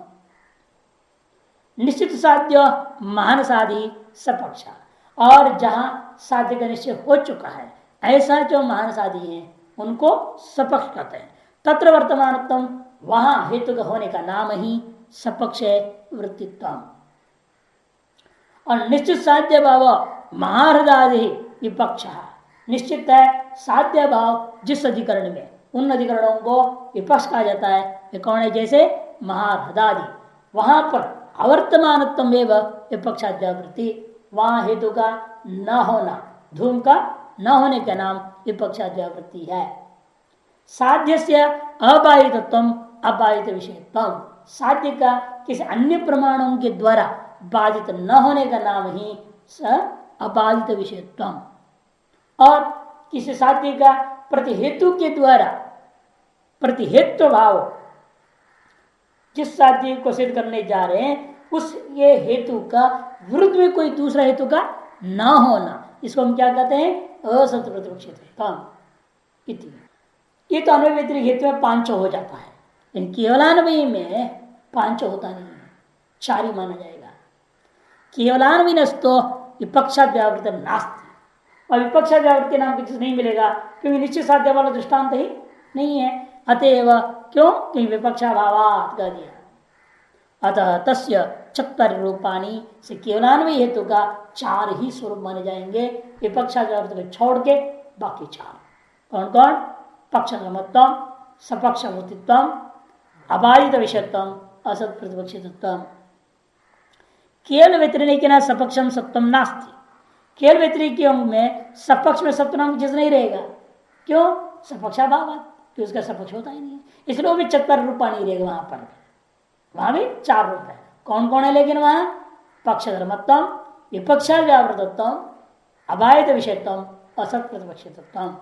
[SPEAKER 1] निश्चित साध्य महान साधि सपक्ष, और जहां साध्य का निश्चय हो चुका है ऐसा जो महान साधि है उनको सपक्ष कहते हैं। तत्र वर्तमानत्म, वहां हेतु का होने का नाम ही सपक्ष वृत्तित्व। और निश्चित साध्य भाव महाहृदादि विपक्ष, निश्चित है साध्य भाव जिस अधिकरण में, उन अधिकरणों को विपक्ष कहा जाता है। वे कौन है? जैसे महाहृदादि, वहां पर अवर्तमानत्व एवं विपक्षाद्यावृत्ति, वहां हेतु का न होना, धूम का न होने का नाम विपक्षाद्यावृत्ति है। साध्य से अबाधितत्व अबाधित विषयत्व, साध्य का किसी अन्य प्रमाणों के द्वारा बाधित न होने का नाम ही अबाधित विषयत्व। और किसी साध्य का प्रतिहेतु के द्वारा, प्रतिहेतु भाव, जिस साध्य को सिद्ध करने जा रहे हैं उस ये हेतु का विरुद्ध में कोई दूसरा हेतु का न होना, इसको हम क्या कहते हैं? असत प्रतिपक्ष। ये तो अन्वय व्यतिरिक्त हेतु में पांचों हो जाता है, लेकिन केवलान्वयी में पांचों होता नहीं है, चार ही माना जाएगा। केवलान्वयनस्तो विपक्षाद्यावृत नास्ति, और विपक्षाद्यावृत के नाम कुछ नहीं मिलेगा, क्योंकि निश्चित साध्य वाला दृष्टांत ही नहीं है। अतएव क्यों? क्योंकि विपक्षाभावात् कह दिया। अतः तस्य चत्वारि रूपाणी से केवलान्वयी हेतु का चार ही स्वरूप माने जाएंगे, विपक्षाद्यावृत को छोड़ के बाकी चार। कौन कौन? पक्षधर्मत्व, सपक्षवृत्तित्व, अबाधित विषयत्व, असत प्रतिपक्षित्व। केवल व्यतिरिक के ना सपक्षम सत्वम नास्ति, केवल व्यतिरिक में सपक्ष में सत्व नाम चीज नहीं रहेगा। क्यों? सपक्षाभाव, कि उसका सपक्ष होता ही नहीं है, इसलिए वो भी चत्वार रूपा नहीं रहेगा। वहां पर वहां भी चार रूप है। कौन कौन है? लेकिन वहां पक्षधर्मत्व, विपक्षाव्यावृतत्व, अबाधित विषयत्व, असत प्रतिपक्षित्व।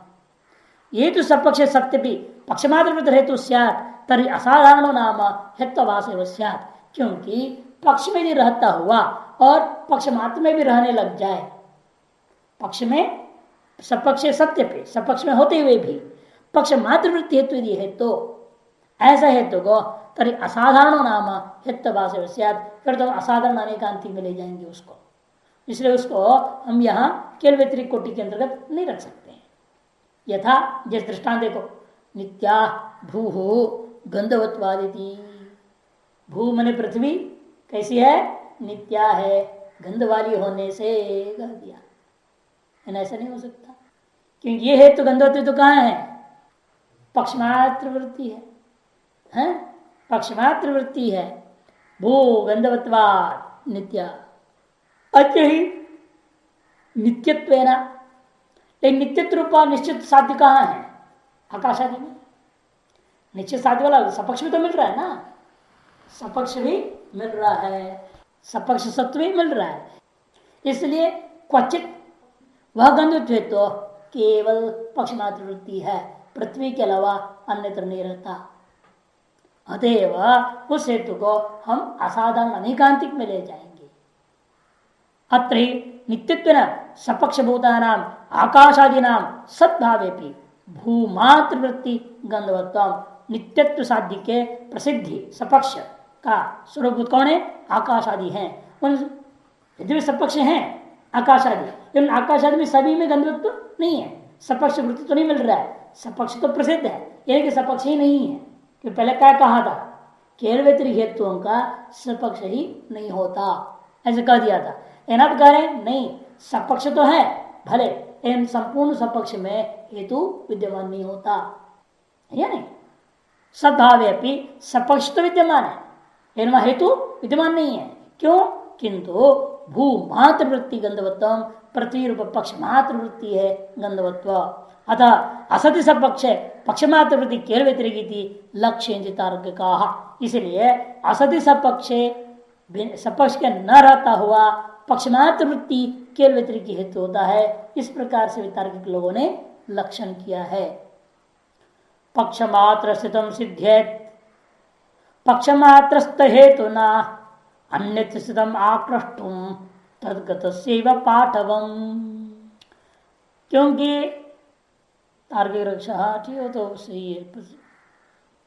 [SPEAKER 1] ये तो सपक्ष सत्य भी पक्षमात्र हेतु सैत् तरी असाधारण नाम हेत्वाभास सैत्, क्योंकि पक्ष में भी रहता हुआ और पक्ष मात्र में भी रहने लग जाए, पक्ष में सपक्ष सत्य पे सपक्ष में होते हुए भी पक्ष मात्र वृत्ति हेतु यदि है तो ऐसा हेतु को तरी असाधारण नाम हेत्वाभास सैत्, फिर तो असाधारण अनेकांति में ले जाएंगे उसको, इसलिए उसको हम यहाँ केवल व्यतिरिक्त कोटि के अंतर्गत नहीं रख सकते हैं। यथा जिस दृष्टांत देखो, नित्या भू गंधवत्वादिति, भू मने पृथ्वी कैसी है? नित्या है, गंध वाली होने से कह दिया। ऐसा नहीं हो सकता, क्योंकि ये हेतु गंधवत्व तो कहाँ है? पक्षमात्र वृत्ति है, पक्षमात्र वृत्ति है। भू गंधवत्वात् नित्या, अच्छा ही नित्यत्वेन, एक नित्यत्व रूपा निश्चित साध्य कहाँ है? आकाश आदि में। निश्चित साध्य वाला सपक्ष भी तो मिल रहा है ना, सपक्ष भी मिल रहा है, सपक्ष सत्व भी मिल रहा है। इसलिए क्वचित वह गंधत्व तो केवल पक्षमात्र वृत्ति है, पृथ्वी के अलावा अन्यत्र नहीं रहता। अतएव उस हेतु को हम असाधारण अनेकांतिक में ले जाएंगे। अत्र ही नित्यत्व सपक्ष भूतानाम आकाशादीनाम सद्भावेपि भूमात्र वृत्ति गंधवत्व, नित्यत्व साध्य के प्रसिद्धि सपक्ष का स्वरूप कौन है? आकाश आदि है। उन यदि सपक्ष हैं आकाश आदि, लेकिन आकाश आदि में सभी में गंधवत्व नहीं है, सपक्ष वृत्ति तो नहीं मिल रहा है। सपक्ष तो प्रसिद्ध है, यानी कि सपक्ष ही नहीं है। कि पहले क्या कहा था? केवल व्यतिरिक्त हेतुओं का सपक्ष ही नहीं होता, ऐसे कह दिया था। एनाथ कह रहे नहीं, सपक्ष तो है भले, इन संपूर्ण सपक्ष में हेतु विद्यमान नहीं होता, या नहीं? सद्भावे सपक्ष तो विद्यमान है, लेकिन वह हेतु विद्यमान नहीं है। क्यों? किंतु भू मात्र वृत्ति गंधवत्व, पृथ्वी रूप पक्ष मात्र वृत्ति है गंधवत्व। अतः असत्य सपक्ष पक्षमात्र वृत्ति केवल व्यतिरिक्त लक्ष्य तार्क कहा। इसलिए असत्य सपक्ष सपक्ष के न रहता हुआ पक्षमात्र वृत्ति केवल व्यतिरिक्त हेतु होता है। इस प्रकार से तार्किक लोगों ने लक्षण किया है। पक्षमात्र स्थितम सिद्ध्येत पक्षमात्रस्थ हेतु न अन्यत्र स्थितम आकृष्टुम तद्गतस्यैव पाठवम। क्योंकि तार्किक रक्षा ठीक हो तो सही है,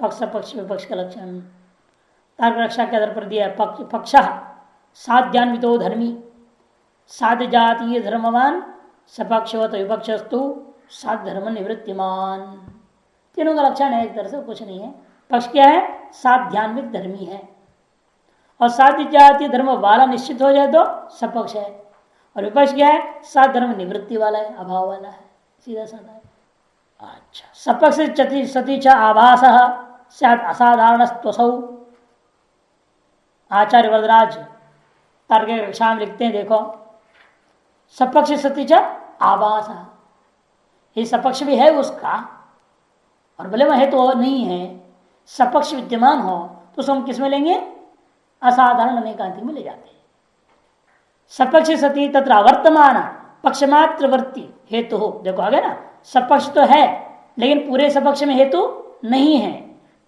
[SPEAKER 1] पक्ष पक्ष विपक्ष का लक्षण तार्किक रक्षा के आधार पर दिया। पक्ष साध्यान्वितो धर्मी, साध्य जातीय धर्मवान, सपक्षवत विपक्षस्तु साध्य धर्म निवृत्तिमान। तीनों का लक्षण है, एक तरह से कुछ नहीं है। पक्ष क्या है? साध्यान्वित धर्मी है, और साध्य जाति धर्म वाला निश्चित हो जाए तो सपक्ष है, और विपक्ष क्या है, साध धर्म निवृत्ति वाला है, अभाव वाला है, सीधा साधा है। अच्छा, सपक्ष सतीच आभास असाधारण स्वसौ। आचार्य वरदराज तार्किक कक्षा में लिखते हैं, देखो सपक्ष सतीच आभास, ये सपक्ष भी है उसका, और भले वह है तो नहीं है, सपक्ष विद्यमान हो तो उसको हम किस में लेंगे, असाधारण अनेकांतिक में ले जाते हैं। सपक्ष सती तत्र अवर्तमान पक्षमात्रवर्ती हेतु हो, देखो आगे ना, सपक्ष तो है लेकिन पूरे सपक्ष में हेतु नहीं है,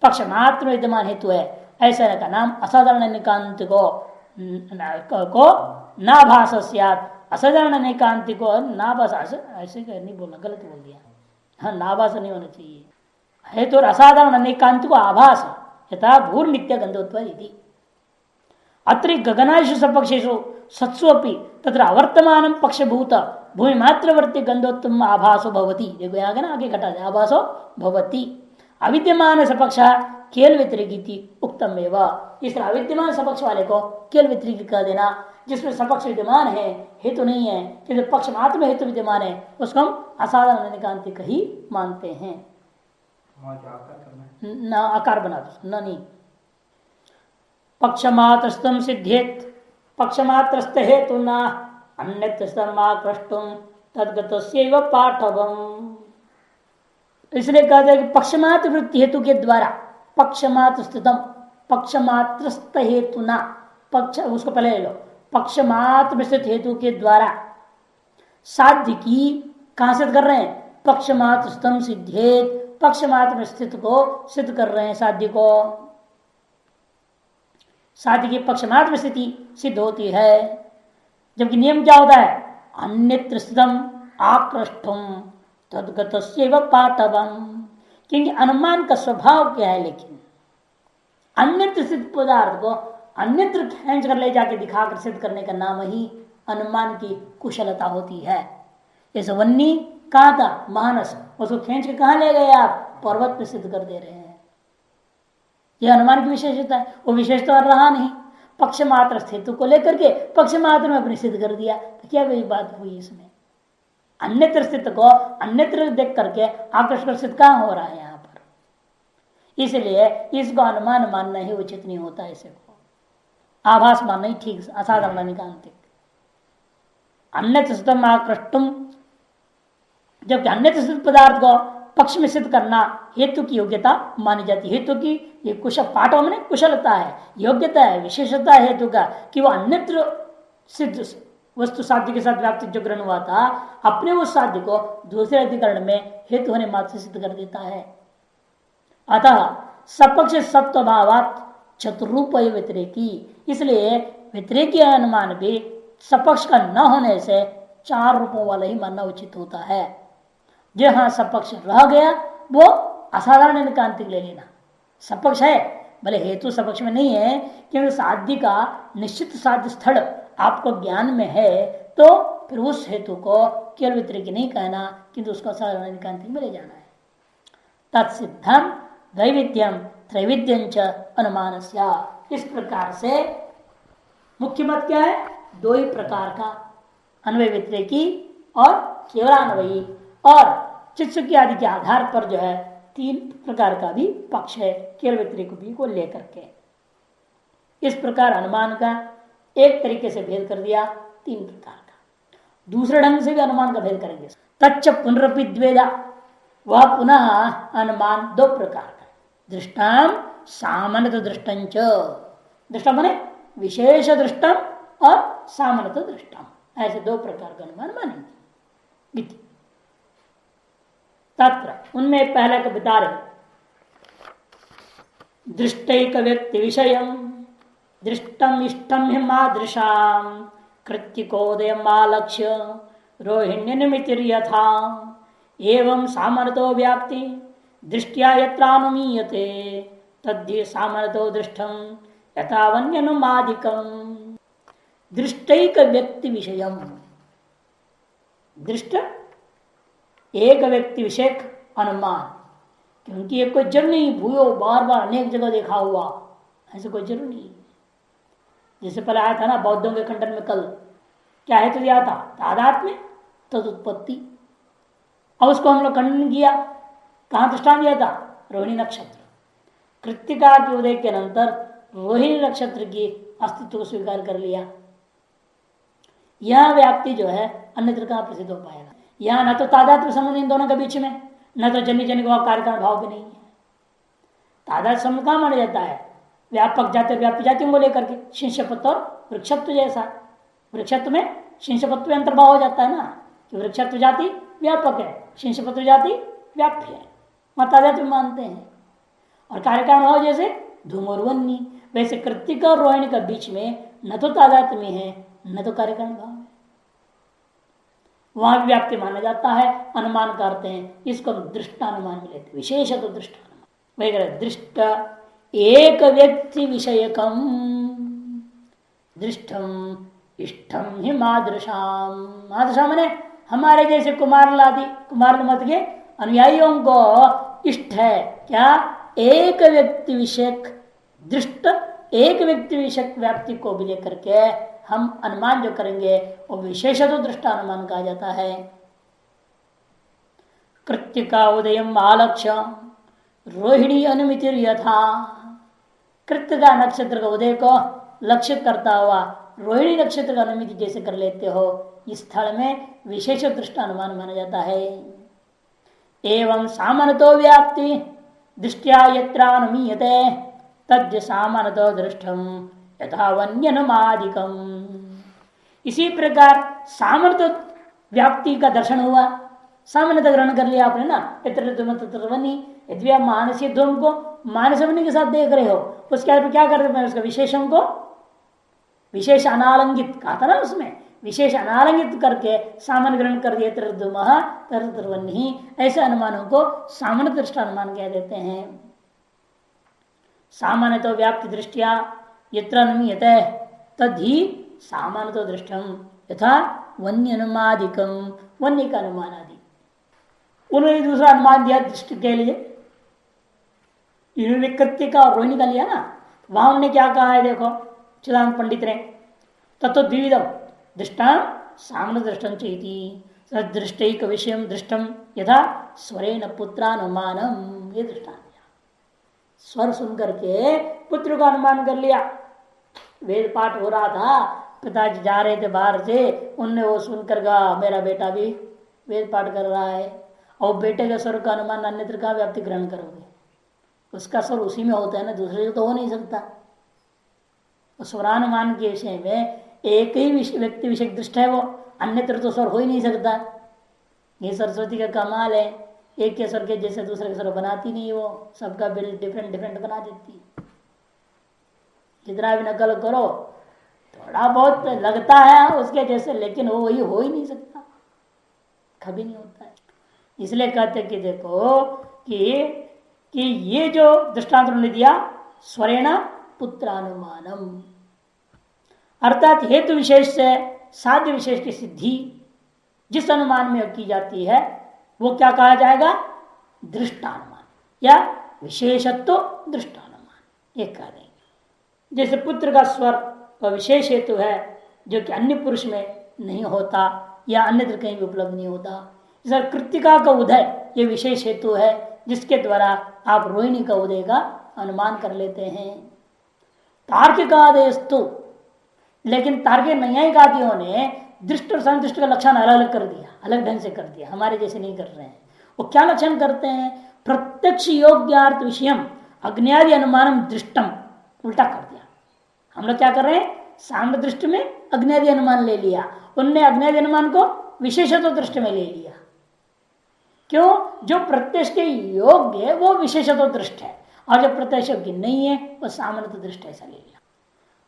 [SPEAKER 1] पक्षमात्र विद्यमान हेतु है, ऐसा का नाम असाधारण अनेकांत को नाभास असाधारण अनेकांति को नाभास, ऐसे नहीं बोलना, गलत बोल दिया, हाँ नाभास नहीं होना चाहिए, हेतु और असाधारण अनेकांत को आभास यथा भूर नित्य गंधोत्पत्ति। अत्र गगनाशु सपक्षेशु सत्सु अपि तत्र अवर्तमान पक्षभूत भूमि मात्रवर्ती गंधोत्तम आभासो भवति। देखो यहाँ ना आगे घटा दे, आभासो भवति अविद्यमान सपक्ष केल व्यतिरिक्त उक्तम एवं। इस अविद्यमान सपक्ष वाले को केल व्यतिरिक्त कह देना, जिसमें सपक्ष विद्यमान है हेतु नहीं है, किंतु पक्ष मात्र में हेतु विद्यमान है, उसको हम असाधारण अनेकांतिक ही मानते हैं। ना आकार बना दो ना, नहीं पक्षमात्रस्तम सिद्धेत पक्षमात्रस्त हेतु न अन्यत्रस्तमाकृष्टुम तद्गतस्यैव पाठवम्। इसलिए कहते हैं कि पक्षमात्र वृत्ति हेतु के द्वारा, पक्षमात्र स्थितम पक्षमात्रस्त हेतु न, पक्ष उसको पहले ले लो, पक्षमात्र स्थित हेतु के द्वारा साध्य की कहां सिद्ध कर रहे हैं, पक्षमात्र स्तम सिद्धेत, पक्षमात्र स्थित को सिद्ध कर रहे हैं, साध्य को, साध्य की पक्षमात्र स्थिति सिद्ध होती है। जबकि नियम क्या होता है, अन्यत्र स्थितम आकृष्टुम तद्गतस्यैव पाठवम्, क्योंकि अनुमान का स्वभाव क्या है, लेकिन अन्यत्र स्थित पदार्थ को अन्यत्र खींच कर ले जाके दिखाकर सिद्ध करने का नाम ही अनुमान की कुशलता होती है। इस वन्नी कहा था, मानस, उसको खींच के कहा ले गए आप, पर्वत पे सिद्ध कर दे रहे हैं, यह अनुमान की विशेषता है। वो विशेषता रहा नहीं, पक्ष मात्र अस्तित्व को लेकर के पक्ष मात्र में अपने सिद्ध कर दिया, तो क्या वही बात हुई इसमें, अन्यत्र स्थित को अन्यत्र देख करके आकर्षण सिद्ध कहां हो रहा है यहाँ पर। इसलिए इसको अनुमान मानना ही उचित नहीं होता, इसे को आभास मानना ही ठीक, असाधारण अनेकांतिक। अन्यत्र स्थितम आकृष्टुम, जबकि अन्यत्र स्थित पदार्थ को पक्ष में सिद्ध करना हेतु की योग्यता मानी जाती है। हेतु की ये कुशल पाठों में कुशलता है, योग्यता है, विशेषता है हेतु का, कि वो अन्यत्र सिद्ध वस्तु साध्य के साथ व्याप्ति जो ग्रहण हुआ था, अपने उस साध्य को दूसरे अधिकरण में हेतु होने मात्र से सिद्ध कर देता है। अतः सपक्ष सत्वभावात चतुरूप व्यतिरेकी, इसलिए व्यतिरेकी अनुमान भी सपक्ष का न होने से चार रूपों वाला ही मानना उचित होता है। जहां सपक्ष रह गया वो असाधारण अनेकांतिक ले लेना, सपक्ष है भले हेतु सपक्ष में नहीं है, क्योंकि साध्य का निश्चित साध्य स्थल आपको ज्ञान में है, तो फिर उस हेतु को केवल व्यतिरेकी नहीं कहना, किंतु उसको असाधारण अनेकांतिक में ले जाना है। तत्सिद्धम द्वैविध्यम त्रैविध्यम च अनुमानस्या, इस प्रकार से मुख्य मत क्या है, दो ही प्रकार का, अन्वय व्यतिरेकी और केवलान्वयी, और चित्सुकी आदि के आधार पर जो है तीन प्रकार का भी पक्ष है, केवल व्यतिरेकी को लेकर के। इस प्रकार अनुमान का एक तरीके से भेद कर दिया, तीन प्रकार का। दूसरे ढंग से भी अनुमान का भेद करेंगे, तच्च पुनरपि द्वेदा, वह पुनः अनुमान दो प्रकार का, दृष्टाम सामान्य दृष्टंच, दृष्टा माने विशेष दृष्टम और सामान्य दृष्टम, ऐसे दो प्रकार का अनुमान मानेंगे। तत्र उनमें पहला का बता रहे, दृष्टैक व्यक्ति विषयम दृष्टम इष्टम हिमादृशाम कृत्तिकोदयम आलक्ष्य रोहिण्य निमितिर्यथा एवं सामर्थो व्याप्ति दृष्टिया यत्रानुमीयते तद्धि सामर्थो दृष्टम यथावन्यनुमादिकम। दृष्टैक व्यक्ति विषयम, दृष्ट एक व्यक्ति विषयक अनुमान, क्योंकि ये कोई जरूर नहीं भूयो बार बार अनेक जगह देखा हुआ, ऐसे कोई जरूर नहीं। जैसे पहले आया था ना बौद्धों के खंडन में कल, क्या है तो दिया था तादात्म्य तदुत्पत्ति। अब उसको हम लोग खंडन किया, कहां दृष्टांत दिया था? रोहिणी नक्षत्र। कृत्तिका के उदय के अनंतर रोहिणी नक्षत्र की अस्तित्व को स्वीकार कर लिया। यह व्याप्ति जो है अन्यत्र कहां प्रसिद्ध हो पाएगा? यहां न तो तादात्म्य संबंध इन दोनों के बीच में, न तो जन्य जन्य भाव कार्यकारण भाव भी नहीं है। तादात्म्य संबंध कहां माना जाता है? व्यापक जाति व्याप्ति जातियों को लेकर के, शिष्यपत्व और वृक्षत्व जैसा। वृक्षत्व में शिष्यपत्व अंतर्भाव हो जाता है ना, कि वृक्षत्व जाति व्यापक है, शिष्यपत्व जाति व्याप्य है, वहां तादात्म्य मानते हैं। और कार्यकारण भाव जैसे धूम और वन्नी, वैसे कृत्तिका और रोहिणी के बीच में न तो तादात्म्य है न तो कार्यकारण भाव है, वहां भी व्याप्ति माना जाता है, अनुमान करते हैं। इसको दृष्टानुमान में लेते, विशेष तो दृष्टानुमान वगैरह। दृष्ट एक व्यक्ति विषयकम दृष्टम इष्टम ही मादृशाम। मादृशाम ने हमारे जैसे कुमार मत के अनुयायियों को इष्ट है क्या? एक व्यक्ति विषयक दृष्ट, एक व्यक्ति विषयक व्याप्ति को भी लेकर के हम अनुमान जो करेंगे वो विशेष तो दृष्टानुमान कहा जाता है। कृत्तिका उदय आलक्ष्य रोहिणी अनुमिति यथा। कृत्तिका नक्षत्र का उदय को लक्षित करता हुआ रोहिणी नक्षत्र का अनुमिति जैसे कर लेते हो, इस स्थल में विशेष दृष्टानुमान माना जाता है। एवं सामान्यतो व्याप्ति दृष्टिया यत्रानुमीयते तद्य सामान्यतो दृष्टम यथा वन्यनुमादिकम। इसी प्रकार सामान्य व्याप्ति का दर्शन हुआ, सामान्यतः ग्रहण कर लिया आपने ना, यदि आप मानसीय धूम को मानसवनी के साथ देख रहे हो, उसके बाद क्या कर रहे हैं? उसका विशेषण को विशेष अनालंगित कहा था ना, उसमें विशेष अनालंगित करके सामान्य ग्रहण कर दिए, तरवन्नी, ऐसे अनुमानों को सामान्य दृष्टानुमान कह देते हैं। सामान्य तो व्याप्ति दृष्टिया यत्र अनुमीयते तद्धि सामान्य तो दृष्टम यथा वन्य अनुमादिकम, वन्य का अनुमान आदि। उन्होंने दूसरा अनुमान दिया दृष्टि के लिए, इन्होंने कृत्तिका और रोहिणी का लिया ना, वहां उन्होंने क्या कहा है देखो चिदानंद पंडित ने, तत्व द्विविधम दृष्टान सामान्य दृष्टम चेती सदृष्टैक विषय दृष्टम यथा स्वरेण पुत्रानुमानम। ये दृष्टान दिया, स्वर सुनकर के पुत्र का अनुमान कर लिया। वेद पाठ हो रहा था, पिताजी जा रहे थे बाहर से, उनने वो सुनकर कहा मेरा बेटा भी वेद पाठ कर रहा है, और बेटे के स्वर का अनुमान अन्यत्र का व्याप्ति ग्रहण करोगे, उसका स्वर उसी में होता है ना, दूसरे से तो हो नहीं सकता। स्वरानुमान के विषय में एक ही व्यक्ति विषय दृष्टि है, वो अन्यत्र तो स्वर हो ही नहीं सकता। ये सरस्वती का कमाल है, एक के स्वर के जैसे दूसरे के स्वर बनाती नहीं, वो सबका बिल डिफरेंट डिफरेंट बना देती। जितना भी नकल करो थोड़ा बहुत लगता है उसके जैसे, लेकिन वो वही हो ही नहीं सकता, कभी नहीं होता है। इसलिए कहते कि देखो कि ये जो दृष्टांत उन्होंने दिया स्वरेण पुत्रानुमानम, अर्थात हेतु विशेष से साध्य विशेष की सिद्धि जिस अनुमान में की जाती है वो क्या कहा जाएगा? दृष्टानुमान या विशेषत्व दृष्टानुमान, ये कह देंगे। जैसे पुत्र का स्वर का विशेष हेतु है जो कि अन्य पुरुष में नहीं होता या अन्यत्र कहीं भी उपलब्ध नहीं होता। इस कृत्तिका का उदय ये विशेष हेतु है जिसके द्वारा आप रोहिणी का उदय का अनुमान कर लेते हैं। तार्किक आदेस्तु, लेकिन तार्किक न्यायिकादियों ने दृष्ट और संदृष्ट का लक्षण अलग अलग कर दिया, अलग ढंग से कर दिया, हमारे जैसे नहीं कर रहे हैं। वो क्या लक्षण करते हैं? प्रत्यक्ष योग्यार्थ विषयम अग्न्यादि अनुमानम दृष्टम, उल्टा कर दिया। हम लोग क्या कर रहे हैं? साम्य दृष्टि में अग्न्यादि अनुमान ले लिया, उनने अग्न्यादि अनुमान को विशेषत्व दृष्टि में ले लिया। क्यों? जो प्रत्यक्ष के योग्य है वो विशेषत्व दृष्ट है, और जो प्रत्यक्ष योग्य नहीं है वो सामान्य दृष्ट ऐसा ले लिया।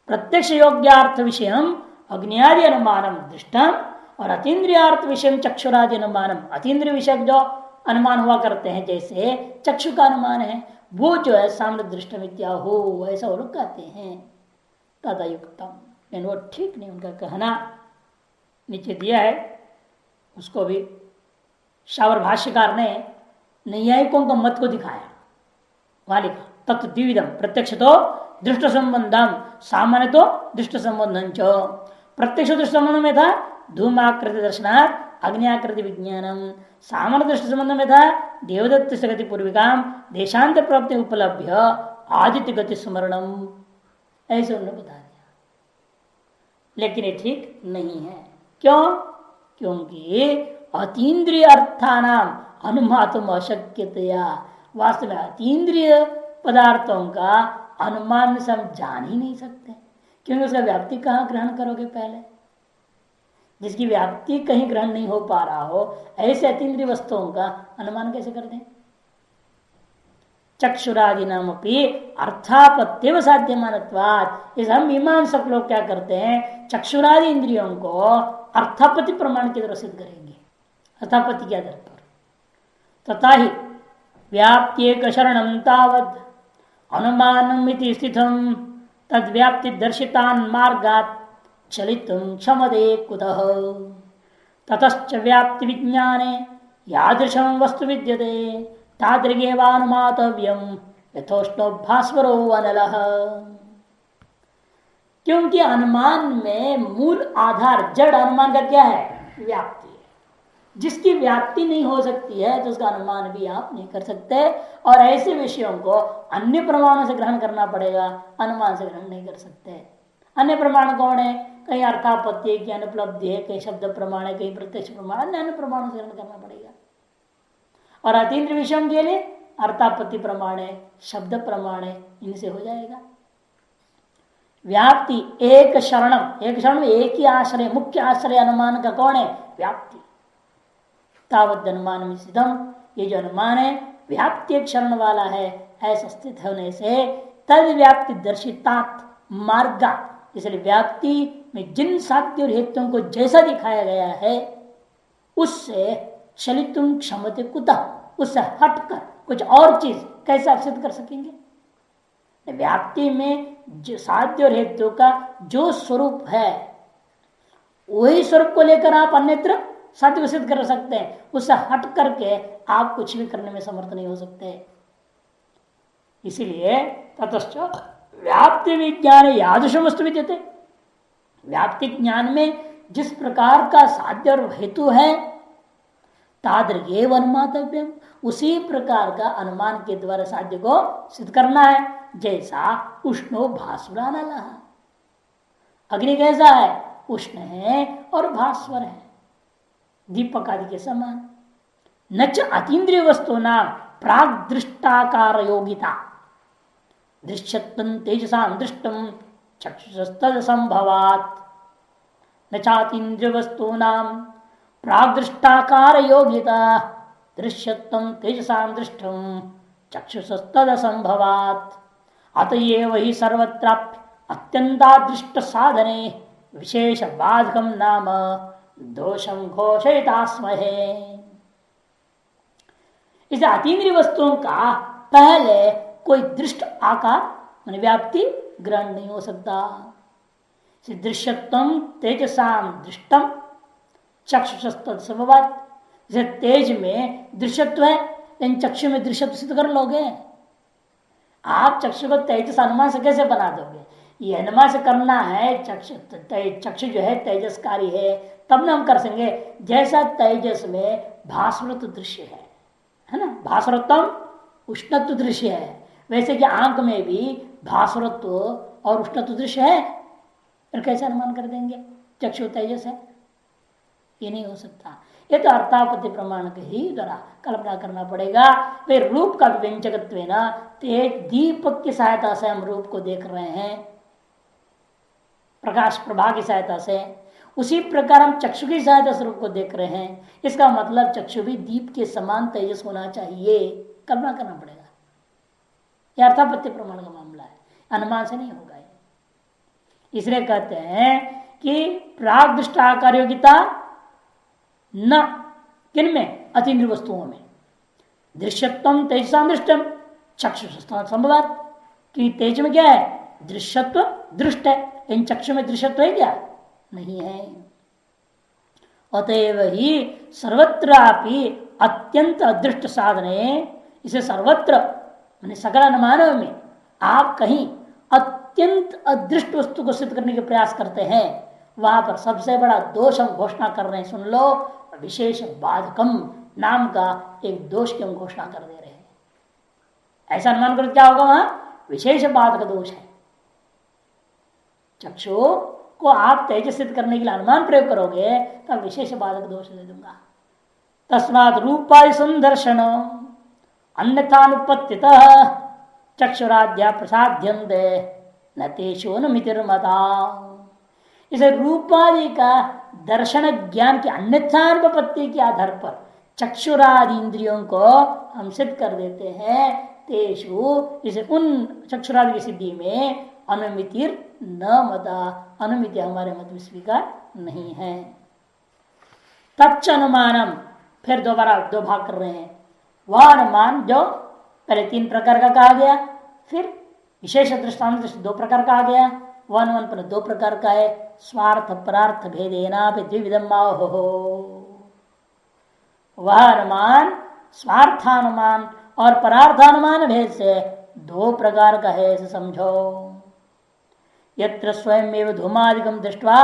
[SPEAKER 1] प्रत्यक्ष योग्यार्थ विषयम अग्न्यादि अनुमानम दृष्टम और अतीन्द्रियार्थ विषय चक्षुरादि अनुमानम, अतीन्द्रिय विषय जो अनुमान हुआ करते हैं जैसे चक्षु का अनुमान है वो जो है साम्य दृष्ट विद्या हो, ऐसा वो लोग कहते हैं। तथा युक्तम, लेकिन वो ठीक नहीं उनका कहना। नीचे दिया है उसको भी, शावर भाष्यकार ने नैयायिकों का मत को दिखाया, वहां लिखा तत्व द्विविधम प्रत्यक्ष तो दृष्ट संबंधम, सामान्य तो दृष्ट संबंधम च। प्रत्यक्ष दृष्ट संबंध में था धूमाकृति दर्शनार्थ अग्नियाकृति विज्ञानम, सामान्य दृष्ट संबंध में था देवदत्त से गति पूर्विकाम देशांत प्राप्ति उपलब्ध आदित्य गति स्मरणम। ऐसे उन्होंने बता दिया, लेकिन ये ठीक नहीं है। क्यों? क्योंकि अतीन्द्रिय अर्थानाम अनुमातुम अशक्यतया, वास्तव में अतीन्द्रिय पदार्थों का अनुमान से हम जान ही नहीं सकते, क्योंकि उसका व्याप्ति कहाँ ग्रहण करोगे? पहले जिसकी व्याप्ति कहीं ग्रहण नहीं हो पा रहा हो, ऐसे अतीन्द्रिय वस्तुओं का अनुमान कैसे कर दें? चक्षुरादि नाम अपनी अर्थापत्य साध्य मानत्वाद, इस हम मीमांसक लोग क्या करते हैं, चक्षुरादि इंद्रियों को अर्थापत्ति प्रमाण के द्वारा सिद्ध करेंगे, अर्थापत्ति के आधार पर। तथा ही व्याप्त्येक शरणं तावद् अनुमानमिति स्थितम् तद व्याप्ति दर्शितान् मार्गात् चलितुं क्षमते कुतः। ततश्च व्याप्ति विज्ञाने यादृशं वस्तु विद्यते तादृगेवानुमातव्यं यथोष्णो भास्वरो अनलः। क्योंकि अनुमान में मूल आधार जड़ अनुमान का क्या है? व्याप्ति। जिसकी व्याप्ति नहीं हो सकती है तो उसका अनुमान भी आप नहीं कर सकते, और ऐसे विषयों को अन्य प्रमाणों से ग्रहण करना पड़ेगा, अनुमान से ग्रहण नहीं कर सकते। अन्य प्रमाण कौन है? कहीं अर्थापत्ति की अनुपलब्धि है, कहीं शब्द प्रमाण है, कहीं प्रत्यक्ष प्रमाण, अन्य प्रमाणों से ग्रहण करना पड़ेगा। और अतीन्द्रिय विषयों के लिए अर्थापत्ति प्रमाण है, शब्द प्रमाण है, इनसे हो जाएगा। व्याप्ति एक शरणम, एक शरण में एक ही आश्रय, मुख्य आश्रय अनुमान का कौन है? व्याप्ति। तावद अनुमान में सिद्धम, ये जो अनुमान है व्याप्ति एक शरण वाला है, ऐसा स्थित होने से तद व्याप्ति दर्शितात मार्गा, इसलिए व्याप्ति में जिन साध्य और हेतुओं को जैसा दिखाया गया है उससे चलितुम क्षमते कुतः, उससे हटकर कुछ और चीज कैसे आप सिद्ध कर सकेंगे? व्याप्ति में जो साध्य और हेतु का जो स्वरूप है वही स्वरूप को लेकर आप अन्यत्र साध्य सिद्ध कर सकते हैं, उससे हट करके आप कुछ भी करने में समर्थ नहीं हो सकते। इसीलिए ततश्च व्याप्ति विज्ञान यादृशम वस्तु विद्यते, व्याप्ति ज्ञान में जिस प्रकार का साध्य और हेतु है तादृगेव अनुमातव्यम, उसी प्रकार का अनुमान के द्वारा साध्य को सिद्ध करना है। जैसा उष्णो भास्वरानल, अग्नि कैसा है? उष्ण है और भास्वर है, दीपक आदि के समान। न च अतीन्द्रिय वस्तु न प्राग दृष्टाकार योगिता दृश्यत्वं तेजसा दृष्टम चक्षुस्तद संभवात्। न चातीन्द्रिय वस्तु नाम प्राग दृष्टाकार योगिता दृश्यत्वं तेजसा दृष्टम चक्षुस्तद संभवात्। अतएव ही सर्वत्राप्य अत्यंतादृष्ट साधने विशेष बाधकम नाम दोषम घोषयितास्महे। इस अतीन्द्रिय वस्तुओं का पहले कोई दृष्ट आकार मान व्याप्ति ग्रहण नहीं हो सकता। दृश्यत्वम तेजसाम दृष्टम चक्षुषस्तद संभवात्, जैसे तेज में दृश्यत्व है लेकिन चक्षु में दृश्यत्व सिद्ध कर लोगे? आप चक्षु को तेजस अनुमान से कैसे बना दोगे? ये अनुमान से करना है, चक्षु जो है तेजस्कारी है, तब ना हम कर सकेंगे। जैसा तेजस में भास्वरत्व दृश्य है ना, भास्वरत्व उष्णत्व दृश्य है, वैसे कि आंख में भी भास्वरत्व और उष्णत्व दृश्य है, फिर कैसे अनुमान कर देंगे चक्षु तेजस है? ये नहीं हो सकता। ये तो अर्थापत्ति प्रमाण के ही द्वारा कल्पना करना पड़ेगा। फिर रूप का व्यंजकत्व ना, तेज दीपक की सहायता से हम रूप को देख रहे हैं, प्रकाश प्रभा की सहायता से, उसी प्रकार हम चक्षु की सहायता से रूप को देख रहे हैं। इसका मतलब चक्षु भी दीप के समान तेजस होना चाहिए, कल्पना करना पड़ेगा। यह अर्थापत्ति प्रमाण का मामला है, अनुमान से नहीं होगा। इसलिए कहते हैं कि प्राग दृष्टाकार योगिता न किन में? अतीन्द्रिय वस्तुओं में। दृश्यत्वम तेजसा दृष्टम चक्षु संभवात्, कि तेज में क्या है? दृश्यत्व दृष्ट है, इन चक्षु में दृश्यत्व है क्या? नहीं है। अतएव ही सर्वत्रापि अत्यंत अदृष्ट साधने, इसे सर्वत्र माने सकल अनुमानों में आप कहीं अत्यंत अदृष्ट वस्तु को सिद्ध करने के प्रयास करते हैं, वहां पर सबसे बड़ा दोष हम घोषणा कर रहे हैं। सुन लो, विशेष बाधकम नाम का एक दोष की हम घोषणा कर दे रहे हैं। ऐसा अनुमान करो क्या होगा? वहां विशेष बाधक दोष है। चक्षु को आप तेज सिद्ध करने के लिए अनुमान प्रयोग करोगे तो विशेष बाधक दोष दे दूंगा। तस्मात् रूपादि संदर्शन अन्यथानुपत्तित चक्षुराद्या प्रसाद्यन्ते न तेषु अनुमितिर्मता। इसे रूपादि का दर्शन ज्ञान की अन्यथानुपत्ति के आधार पर चक्षुरादि इंद्रियों को हम सिद्ध कर देते हैं। तेषु इसे उन चक्षुरादि की सिद्धि में अनुमितिर न मता, अनुमिति हमारे मत में स्वीकार नहीं है। तच्च अनुमानम, फिर दोबारा दो भाग कर रहे हैं। वह अनुमान जो पहले 3 प्रकार का कहा गया, फिर विशेष दृष्टांत दो प्रकार का आ गया। वह अनुमान पर 2 प्रकार का है। स्वार्थ परार्थ भेदेना द्विविधम हो। वह अनुमान स्वार्थानुमान और परार्थानुमान भेद से 2 प्रकार का है, ऐसे समझो। यत्र स्वयं धूमादिकम दृष्ट्वा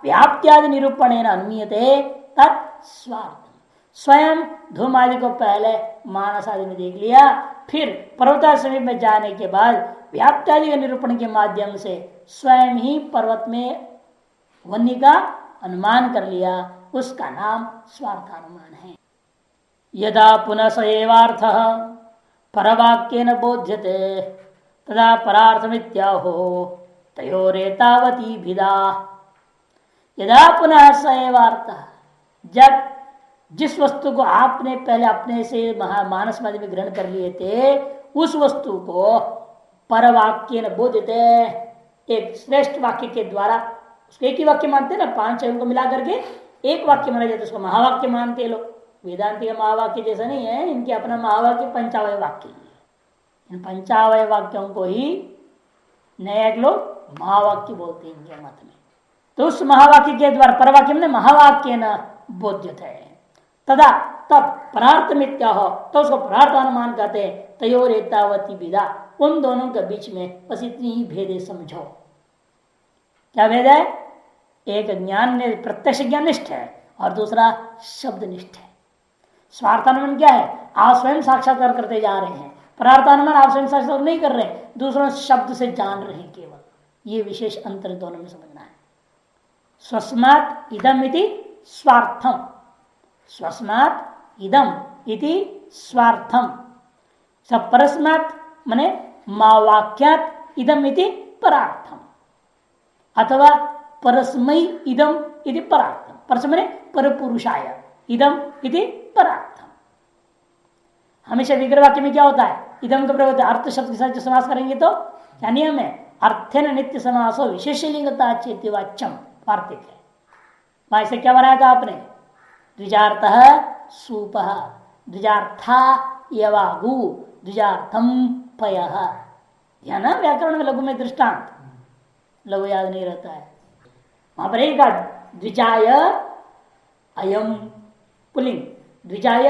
[SPEAKER 1] व्याप्त्यादि निरूपणेन अनुमीयते तत् स्वार्थ। स्वयं धूमादि को पहले मानस आदि में देख लिया, फिर पर्वत समीप में जाने के बाद व्याप्त्यादि के निरूपण के माध्यम से स्वयं ही पर्वत में वन्य का अनुमान कर लिया, उसका नाम स्वार्थानुमान है। यदा पुनः स एवार्थ परवाक्येन बोध्यते तदा परार्थमित्याहो तयोरेतावती भिदा। यदा पुनः स एवार्थ, जब जिस वस्तु को आपने पहले अपने से मानस माध्यम में ग्रहण कर लिए थे, उस वस्तु को परवाक्येन बोध्यते, एक श्रेष्ठ वाक्य के द्वारा, उसको एक ही वाक्य मानते ना, 5 को मिला करके एक वाक्य माना जाता है, उसको महावाक्य मानते लोग। वेदांति का महावाक्य जैसा नहीं है, इनके अपना महावाक्य पंचावय वाक्य। इन पंचावय वाक्यों को ही नए लोग महावाक्य बोलते हैं इनके मत में। तो उस महावाक्य के द्वारा, परवाक्य में महावाक्य न बोध्यत है, तदा तब परार्थ मिथ्या हो तो उसको परार्थानुमान कहते हैं। तयोर एतावती विदा, उन दोनों के बीच में बस इतनी ही भेद समझो। क्या भेद है? एक ज्ञान प्रत्यक्ष ज्ञानिष्ठ है और दूसरा शब्दनिष्ठ है। स्वार्थानुमान क्या है? आप स्वयं साक्षात्कार करते जा रहे हैं। परार्थानुमान आप स्वयं साक्षात्कार नहीं कर रहे, दूसरों शब्द से जान रहे हैं केवल। ये विशेष अंतर दोनों में समझना है। स्वस्मात् इदम इति स्वार्थम, स्वस्मात् इदम इति स्वार्थम, सब परस्मात् मने मावाक्यात् इदम इति परार्थम, अथवा परस्मै इदम इति परार्थम। परस्मै परपुरुषाय इदम इति परार्थम। हमेशा विग्रह वाक्य में क्या होता है? इदम का प्रयोग अर्थ शब्द के साथ जो समास करेंगे तो क्या नियम है? अर्थेन नित्य समासो विशेष लिंगता चेति वाच्यम वार्तिक है। वहां से क्या बनाया था आपने? द्विजार्थः सूपः, द्विजार्था यवागु, द्विजार्थम पयः। या ना व्याकरण में लघु में दृष्टांत, लघु याद नहीं रहता है। वहां पर एक द्विजाय अयम पुलिंग, द्विजाय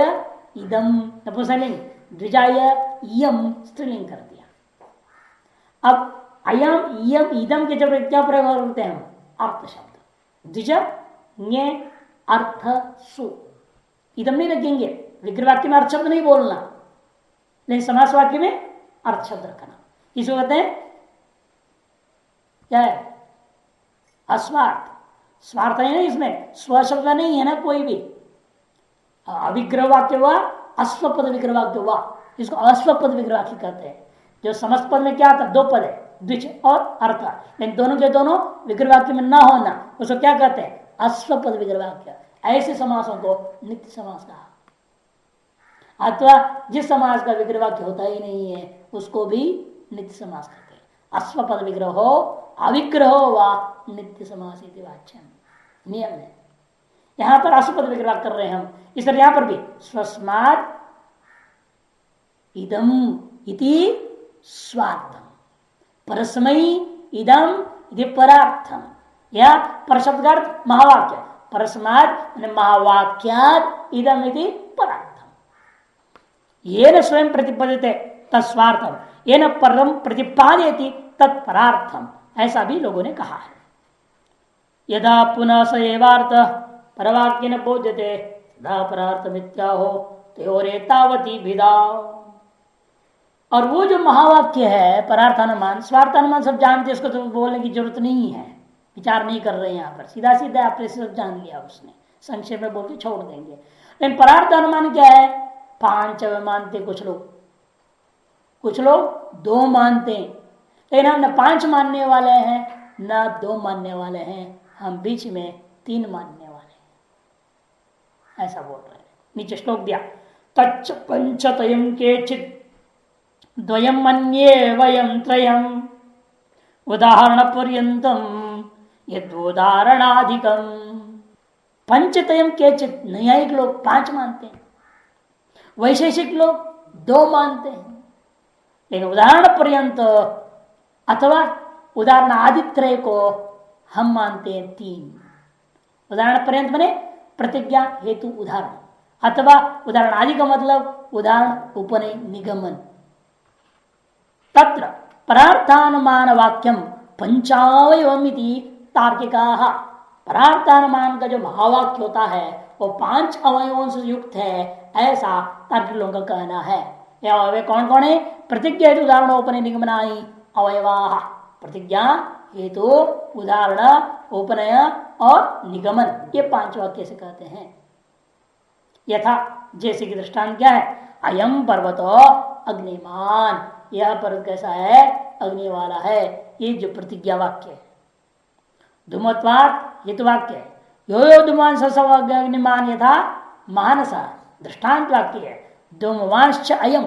[SPEAKER 1] इदम नपुंसकलिंग, द्विजाय इयम स्त्रीलिंग कर दिया। अब अयम इयम इदम के जब क्या प्रयोग करते हैं? अर्थ शब्द, द्विज ज्ञ अर्थ सु, इदम नहीं रखेंगे। विग्रह वाक्य में अर्थ शब्द नहीं बोलना, लेकिन समास वाक्य में अर्थ शब्द रखना। इसको कहते हैं क्या है? अस्वार्थ। स्वार्थ है ना, इसमें स्व शब्द नहीं है ना कोई भी। अविग्रह वाक्य हुआ, अश्वपद विग्रह वाक्य हुआ, इसको अश्वपद विग्रह वाक्य कहते हैं। जो समस्त पद में क्या आता? 2 पद है, द्विज और अर्थ, लेकिन दोनों के दोनों विग्रह वाक्य में न होना, उसको क्या कहते हैं? अश्वपद विग्रह वाक्य। ऐसे समासों को नित्य समास कहा। अथवा जिस समास का विग्रह वाक्य होता ही नहीं है उसको भी नित्य समास कहते हैं। अश्वपद विग्रह हो, अविग्रह हो, व नित्य समास नियम है। यहां पर अश्वपद विग्रह कर रहे हैं हम, इस तरह यहां पर भी स्वस्मात् इदम इति स्वार्थम, परस्मै इदम इति परार्थम। या परशब्द का अर्थ महावाक्य, परस्मात् महावाक्यात् इदम इति परार्थम। येन स्वयं प्रतिपद्यते तस्वार्थम, येन परम प्रतिपादयति तत्परार्थम, ऐसा भी लोगों ने कहा है। यदा पुनः स एवार्थ परवाक्य न बोध्यते तदा परार्थ मिथ्या हो तयोरेतावती भिदा। और वो जो महावाक्य है परार्थानुमान, स्वार्थानुमान सब जानते, इसको तो बोलने की जरूरत नहीं है, विचार नहीं कर रहे हैं यहाँ पर, सीधा सीधा आपने सब जान लिया, उसने संक्षेप में बोल के छोड़ देंगे। लेकिन परार्थ अनुमान क्या है? 5 मानते कुछ लोग, कुछ लोग 2 मानते हैं, लेकिन हम न 5 मानने वाले हैं न 2 मानने वाले हैं, हम बीच में 3 मानने वाले हैं, ऐसा बोल रहे हैं। नीचे श्लोक दिया, तच्च पंचतयम केचित् द्वयम मन्ये वयम त्रयम उदाहरण पर्यंतम यदोदाहरणाधिकम। पंचतयम केचित्, न्यायिक लोग 5 मानते हैं, वैशेषिक लोग 2 मानते हैं, लेकिन उदाहरण पर्यंत अथवा उदाहरण आदित्रय को हम मानते हैं 3। उदाहरण पर्यंत माने प्रतिज्ञा हेतु उदाहरण, अथवा उदाहरण आदि का मतलब उदाहरण उपनय निगमन। तत्र परार्थानुमान वाक्यम पंचावयवमिति तार्किकाः। परार्थानुमान का जो महावाक्य होता है वो 5 अवयवों से युक्त है, ऐसा तार्किक लोगों का कहना है। यह अवयव कौन कौन है? प्रतिज्ञा हेतु उदाहरण उपनय निगमनानि अवयवाः। प्रतिज्ञा हेतु उदाहरण उपनय और निगमन, ये 5 वाक्य से कहते हैं। यथा, जैसे कि दृष्टांत क्या है? अयम पर्वतो अग्निमान, यह पर्वत कैसा है? अग्नि वाला है। ये जो प्रतिज्ञा वाक्य है। धूमत्वात् हेतु वाक्य है, यो यो धूमान ससव अग्निमान यथा मानसा, दृष्टांत वाक्य है। धूमवांश्च अयम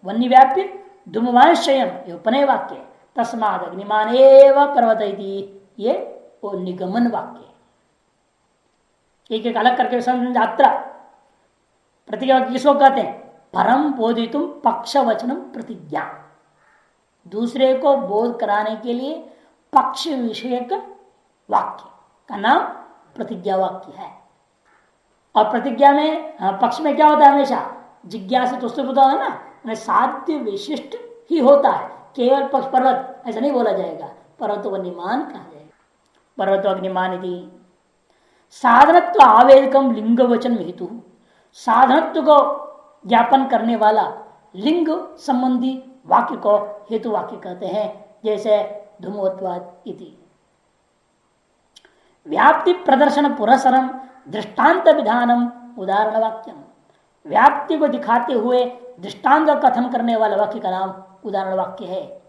[SPEAKER 1] वन्यव्याप्य धूमवांश्चयम, ये उपनय वाक्य है। तस्माद अग्निमान एव पर्वत इति, ये वो निगमन वाक्य है। एक एक अलग करके समझात्रा प्रतिज्ञा किसको कहते हैं? परम बोधितुम पक्ष वचनम प्रतिज्ञा, दूसरे को बोध कराने के लिए पक्ष विषयक वाक्य का नाम प्रतिज्ञा वाक्य है। और प्रतिज्ञा में पक्ष में क्या होता है? हमेशा जिज्ञासित तो उससे होता है ना, साध्य विशिष्ट ही होता है। केवल पक्ष पर्वत ऐसा नहीं बोला जाएगा, पर्वत वन्यमान कहा जाएगा। पर्वत अग्निमान यदि साधनत्व आवेदकम लिंग वचन हेतु, साधनत्व को ज्ञापन करने वाला लिंग संबंधी वाक्य को हेतु वाक्य कहते हैं। जैसे धूमवत्वाद इति। व्याप्ति प्रदर्शन पुरस्सरम दृष्टांत विधानम उदाहरण वाक्यम, व्याप्ति को दिखाते हुए दृष्टांत का कथन करने वाला वाक्य का नाम उदाहरण वाक्य है।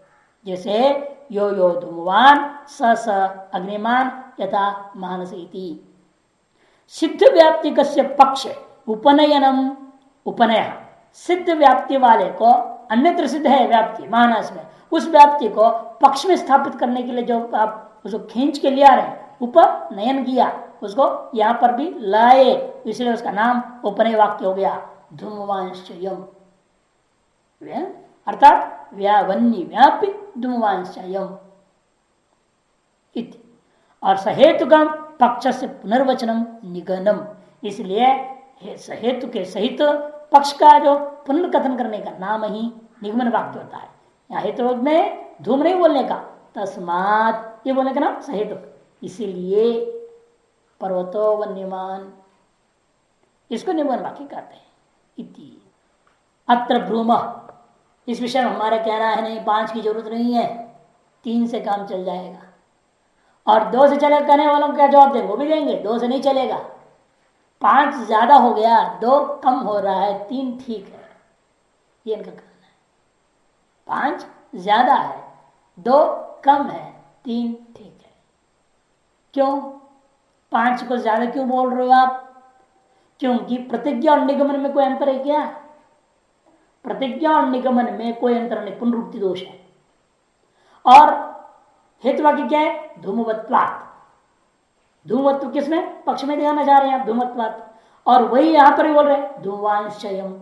[SPEAKER 1] जैसे यो यो धूमवान स स अग्निमान यथा मानस इति। सिद्ध व्याप्ति कस्य पक्ष उपनयनम, उपनय सिद्ध व्याप्ति वाले को, अन्यत्र सिद्ध है व्याप्ति मानस में, उस व्याप्ति को पक्ष में स्थापित करने के लिए जो आप उसको खींच के लिया रहे, उपनयन किया, उसको यहां पर भी लाए, इसलिए उसका नाम उपनय वाक्य हो गया। धूमवांश्चयम अर्थात वन्य व्यापी धूमवांश्चयम। और सहेतुकम पक्ष से पुनर्वचनम निगनम, इसलिए सहेतु के सहित पक्ष का जो पुनर्कथन करने का नाम ही निगमन वाक्य होता है। यहाँ हेतु में धूम नहीं बोलने का, तस्मात ये बोलने का नाम सहेतुक, इसीलिए पर्वतो वन्यमान, इसको निगमन वाक्य कहते हैं। इति अत्र ब्रूम, इस विषय में हमारा कहना है नहीं 5 की जरूरत नहीं है, 3 से काम चल जाएगा। और 2 से चलेगा कहने वालों को क्या जवाब देंगे? वो भी देंगे 2 से नहीं चलेगा, 5 ज्यादा हो गया, 2 कम हो रहा है, 3 ठीक है, ये इनका कहना है। 5 ज्यादा है, 2 कम है, 3 ठीक है। क्यों 5 को ज्यादा क्यों बोल रहे हो आप? क्योंकि प्रतिज्ञा और निगमन में कोई अंतर है क्या? प्रतिज्ञा और निगमन में कोई अंतर नहीं, पुनरुक्ति दोष है। और हेतु वाक्य क्या है? धूमवत्वात्, धूमवत्व किसमें? पक्ष में दिखाना चाह रहे हैं आप, धूमवत्वात्। और वही यहां पर भी बोल रहे हैं धूमवांश्चयम,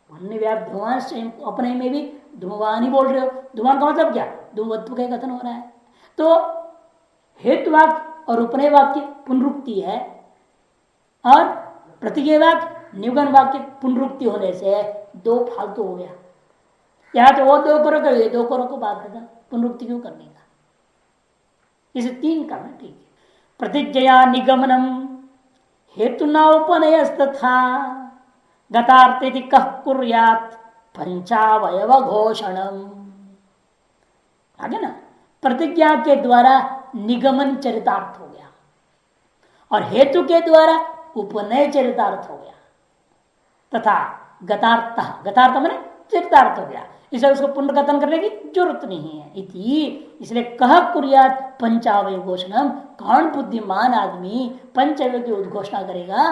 [SPEAKER 1] धूमवांश्चयम, अपने में भी धूमवान ही बोल रहे हो। धूमवान का मतलब क्या? धूमवत्व का कथन हो रहा है। तो हेतु वाक्य और उपनय वाक्य पुनरुक्ति है, और प्रतिज्ञा वाक्य निगमन वाक्य पुनरुक्ति होने से 2 फालतू हो गया। यहां तो वो 2 करो, ये 2 करो को बात करना, पुनरुक्ति क्यों करने का? इसे 3 करना ठीक है। प्रतिज्ञया निगमनम हेतु न उपनयस्तथा गतार्थ कह कुर्यात् पंचावयव घोषणम। आगे ना, प्रतिज्ञा के द्वारा निगमन चरितार्थ हो गया और हेतु के द्वारा उपनय चरितार्थ हो गया तथा गतार्थ, गतार्थ मैंने चरितार्थ हो गया, इसे उसको पुनर्कथन करने की जरूरत नहीं है। इति इसलिए कह कुर्यात पंचावय घोषणा, कौन बुद्धिमान आदमी पंचवय की उद्घोषणा करेगा?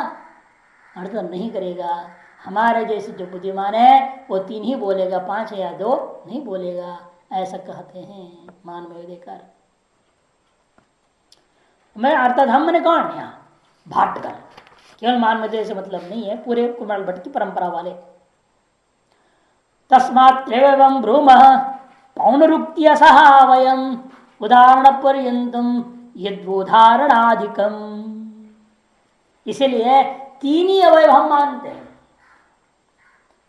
[SPEAKER 1] अर्थ नहीं करेगा। हमारे जैसे जो बुद्धिमान है वो 3 ही बोलेगा, 5 या 2 नहीं बोलेगा, ऐसा कहते हैं मान में देकर। मैं अर्थात हम मैंने कौन यहाँ भाटकर, केवल मान में से मतलब नहीं है, पूरे कुमार भट्ट की परंपरा वाले। तस्मात् ब्रूम पौनरुक्ति असहावयम उदाहरण पर्यंतम यदोदाहरणाधिकम। इसलिए 3 ही अवयव हम मानते हैं।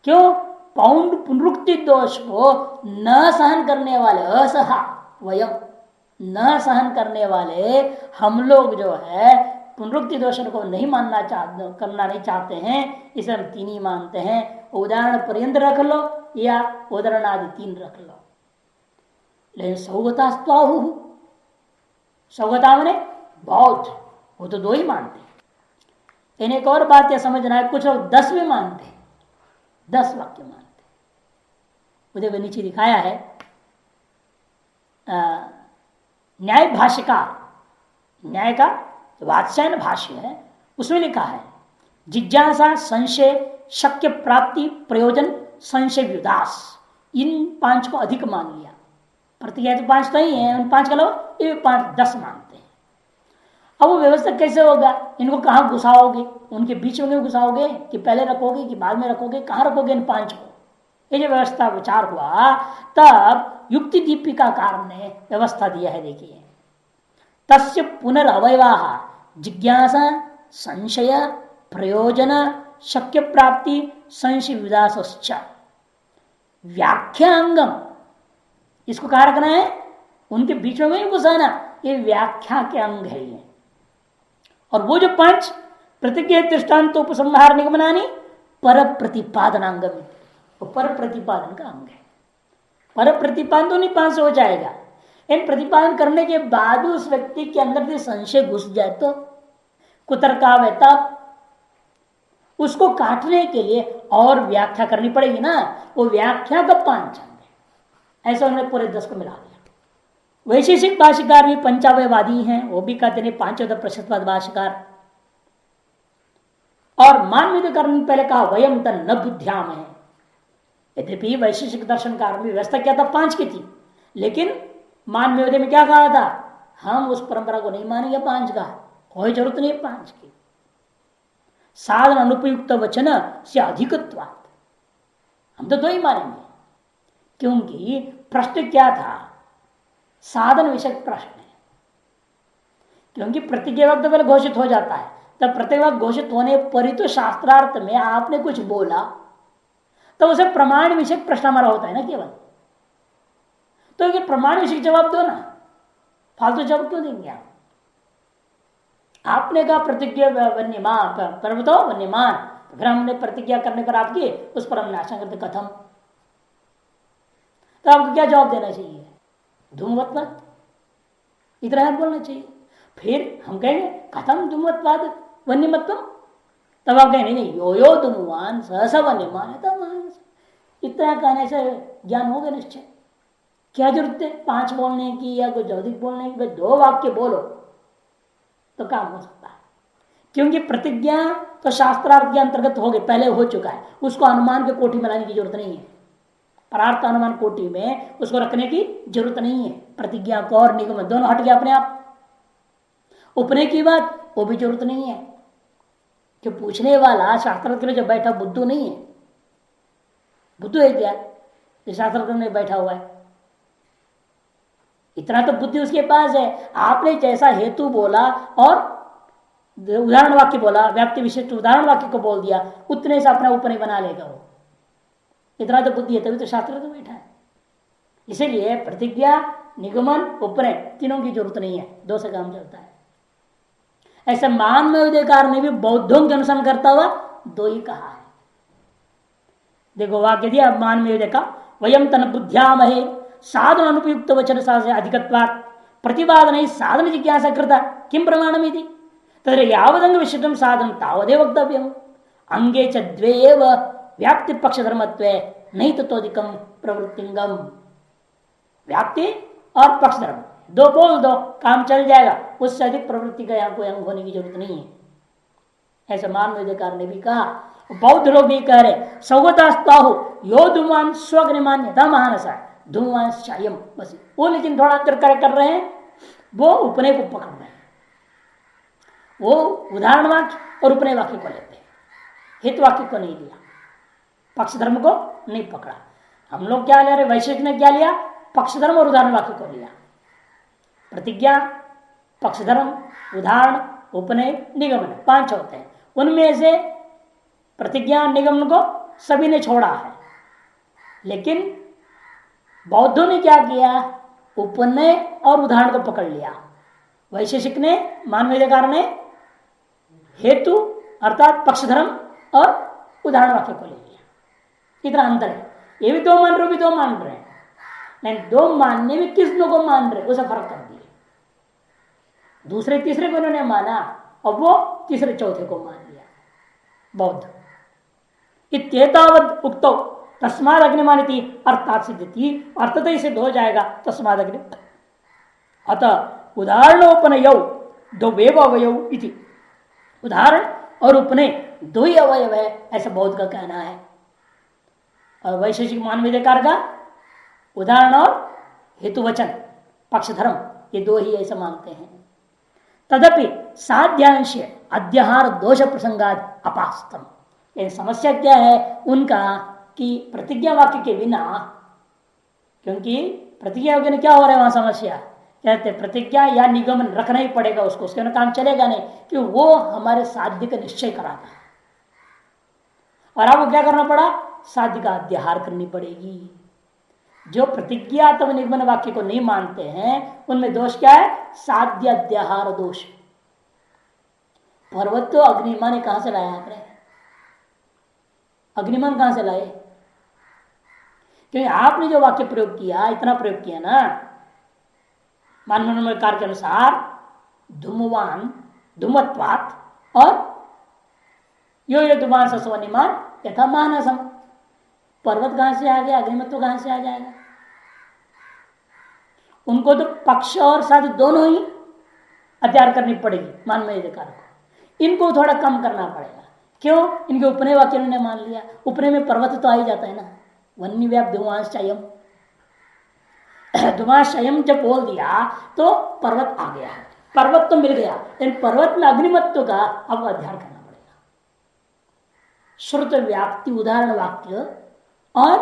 [SPEAKER 1] क्यों? पौंड पुनरुक्ति दोष को न सहन करने वाले, असहा वयम, न सहन करने वाले हम लोग जो है पुनरुक्ति दोष को नहीं मानना चाहते, करना नहीं चाहते हैं, इसे हम 3 ही मानते हैं। उदाहरण पर्यंत रख लो या उदाहरण आदि 3 रख लो। लेकिन सौगता सौगता मैंने बहुत, वो तो 2 ही मानते हैं। लेकिन एक और बात यह समझना है, कुछ लोग 10 भी मानते हैं, 10 वाक्य मानते हैं। उधर नीचे दिखाया है न्याय भाष्यकार, न्याय का वात्स्यायन भाष्य है, उसमें लिखा है जिज्ञासा संशय शक्य प्राप्ति प्रयोजन संशय विदास, इन 5 को अधिक मान लिया। प्रतिज्ञा तो 5 तो ही है, उन 5 के अलावा ये 5 10 मानते हैं। अब वो व्यवस्था कैसे होगा? इनको कहाँ घुसाओगे? उनके बीच में घुसाओगे कि पहले रखोगे कि बाद में रखोगे? कहाँ रखोगे इन 5 को? ये जो व्यवस्था विचार हुआ तब युक्ति दीपिकाकार ने व्यवस्था दिया है। देखिए, तस्य पुनरवयवा जिज्ञासा संशय प्रयोजन शक्य प्राप्ति संशय विदास व्याख्यांगम, इसको कहा रखना है, उनके बीच में नहीं घुसाना, ये व्याख्या के अंग है ये। और वो जो 5 प्रतिज्ञा दृष्टांत उपसंहार निगमनानी पर प्रतिपादनांग, वो पर प्रतिपादन का अंग है। पर प्रतिपादन तो नहीं 5 से हो जाएगा, इन प्रतिपादन करने के बाद उस व्यक्ति के अंदर से संशय घुस जाए तो कुतर्काव है, तब उसको काटने के लिए और व्याख्या करनी पड़ेगी ना, वो व्याख्या का 5 अंग है। ऐसा उन्होंने पूरे 10 को मिला दिया। वैशेषिक भाष्यकार भी पंचावयवादी हैं, वो भी कहते हैं 5% भाष्यकार। और मानविद कर्म पहले कहा वयम तन न बुद्ध्याम है। यद्यपि वैशेषिक दर्शनकार में व्यवस्था क्या था 5 की थी, लेकिन मानवेद में क्या कहा था? हम उस परंपरा को नहीं मानेंगे 5 का, कोई जरूरत नहीं 5 की। साधन अनुपयुक्त वचन से अधिकत्वात्, हम तो 2 ही मानेंगे। क्योंकि प्रश्न क्या था? साधन विषय प्रश्न है। क्योंकि प्रतिज्ञा वक्त पहले घोषित हो जाता है, तब प्रतिज्ञा घोषित होने पर ही तो शास्त्रार्थ में आपने कुछ बोला तो उसे प्रमाण विषय प्रश्न हमारा होता है ना केवल। तो ये प्रमाण विषय जवाब दो ना, फालतू जवाब क्यों देंगे आप? आपने कहा प्रतिज्ञा वन्यमान पर्वतो वन्यमान, फिर हमने प्रतिज्ञा करने पर आपकी उस पर हमने आशा करते कथम, तो आपको क्या जवाब देना चाहिए? धूमवत्वाद, इतना बोलना चाहिए। फिर हम कहेंगे कथम धूमवत्वाद वन्यमत्व, तब आप कहेंगे नहीं यो यो धूमवान सहसा वन्यमान है, तब इतना कहने से ज्ञान हो गया निश्चय। क्या जरूरत है 5 बोलने की या कुछ अधिक बोलने की? 2 वाक्य बोलो तो काम हो सकता है। क्योंकि प्रतिज्ञा तो शास्त्रार्थ के अंतर्गत हो गए, पहले हो चुका है, उसको अनुमान के कोटि में लाने की जरूरत नहीं है। परार्थ अनुमान कोटि में उसको रखने की जरूरत नहीं है। प्रतिज्ञा को और निगम दोनों हट गया अपने आप। उपनय की बात वो भी जरूरत नहीं है, कि पूछने वाला शास्त्रार्थ के लिए जो बैठा बुद्धू नहीं है। बुद्धू है क्या जो शास्त्रार्थ में बैठा हुआ है? इतना तो बुद्धि उसके पास है। आपने जैसा हेतु बोला और उदाहरण वाक्य बोला, व्याप्ति विशिष्ट उदाहरण वाक्य को बोल दिया, उतने से अपना उपनय बना लेगा वो। इतना तो बुद्धि है, तभी तो शास्त्र तो बैठा है। इसीलिए प्रतिज्ञा निगमन उपनय तीनों की जरूरत नहीं है, दो से काम चलता है। ऐसे मान में विदेकार ने भी बौद्धों के अनुसरण करता हुआ दो ही कहा है। देखो वाक्य दिया मान में देखा, वयम तन बुद्ध्यामहे साधन अनुपयुक्त वचन अधिकत्वात् प्रतिपादन साधन जिज्ञासा कृता किम प्रमाणम इति तत्र यावदंग विशिष्टम साधन तावदेव वक्तव्यम अंगे च द्वे एव व्याप्ति पक्ष धर्मत्वे नहीं तत्वधिकम प्रवृत्तिंगम। व्याप्ति और पक्ष धर्म दो बोल दो, काम चल जाएगा, उससे अधिक प्रवृत्ति का यहाँ कोई अंग होने की जरूरत नहीं है। ऐसा मान वेदकार ने भी कहा। बौद्ध लोग भी कह रहे सौगतास्ताहु यो धूमान स्वग्निमान यथा महानसा धूमान शायम, बस वो लेकिन थोड़ा अंतर कर रहे हैं, वो उपनय को पकड़ रहे हैं, वो उदाहरण वाक्य और उपनय वाक्य को लेते हैं, हित वाक्य को नहीं लिया, पक्ष धर्म को नहीं पकड़ा। हम लोग क्या ले रहे, वैशेषिक ने क्या लिया, पक्ष धर्म और उदाहरण वाक्य को लिया। प्रतिज्ञा, पक्ष धर्म, उदाहरण, उपनय, निगमन 5 होते हैं। उनमें से प्रतिज्ञा निगमन को सभी ने छोड़ा है, लेकिन बौद्धों ने क्या किया, उपनय और उदाहरण को पकड़ लिया। वैशेषिक ने मानवेदकार ने हेतु अर्थात पक्ष धर्म और उदाहरण वाक्य को ले लिया। इतना अंतर है, ये भी दो मान रहे, भी दो मान रहे हैं, लेकिन दो मानने में किस दो को मान रहे उसे फर्क कर दिए। दूसरे तीसरे को उन्होंने माना और वो तीसरे चौथे को मान लिया बौद्ध। इत्येतावद उक्तो तस्माद अग्निमानिति अर्थात सिद्धि, अर्थतः ही सिद्ध हो जाएगा तस्माद अग्नि। अतः उदाहरणोपनयौ द्वैव अवयौ इति, उदाहरण और उपनय दो ही अवयव है ऐसा बौद्ध का कहना है। और वैशेषिक मानवेदकार का उदाहरण और हेतुवचन पक्ष धर्म ये दो ही ऐसा मानते हैं। तदपि साध्यांश अध्याहार दोष प्रसंगात अपास्तम, ये समस्या क्या है उनका कि प्रतिज्ञा वाक्य के बिना, क्योंकि प्रतिज्ञा वाक्य में क्या हो रहा है वहां समस्या, कहते प्रतिज्ञा या निगमन रखना ही पड़ेगा उसको, उसके बिना काम चलेगा नहीं, कि वो हमारे साध्य का निश्चय कराता है। और आपको क्या करना पड़ा, साध्य का अध्याहार करनी पड़ेगी। जो प्रतिज्ञा अथवा निगमन वाक्य को नहीं मानते हैं उनमें दोष क्या है, साध्य अध्याहार दोष। पर्वत तो अग्निमान कहां से लाया आपने, अग्निमान कहां से लाए, क्योंकि आपने जो वाक्य प्रयोग किया, इतना प्रयोग किया ना मानवकार के अनुसार, धूमवान धूमत्वात और यो धूमान सस्वनिमान यथा मानसम, पर्वत कहां से आ गया, अग्निमत्व कहां से आ जाएगा। उनको तो पक्ष और साध्य दोनों ही अध्यार करनी पड़ेगी मानवेदकार को, इनको थोड़ा कम करना पड़ेगा। क्यों, इनके उपनय वाक्य ने मान लिया, उपनय में पर्वत तो आ ही जाता है ना, वन्य व्याप धुआंशयम, धुआंशयम जब बोल दिया तो पर्वत आ गया, पर्वत तो मिल गया, लेकिन पर्वत में अग्निमत्व का अब अध्यार करना पड़ेगा। श्रुत व्याप्ति उदाहरण वाक्य और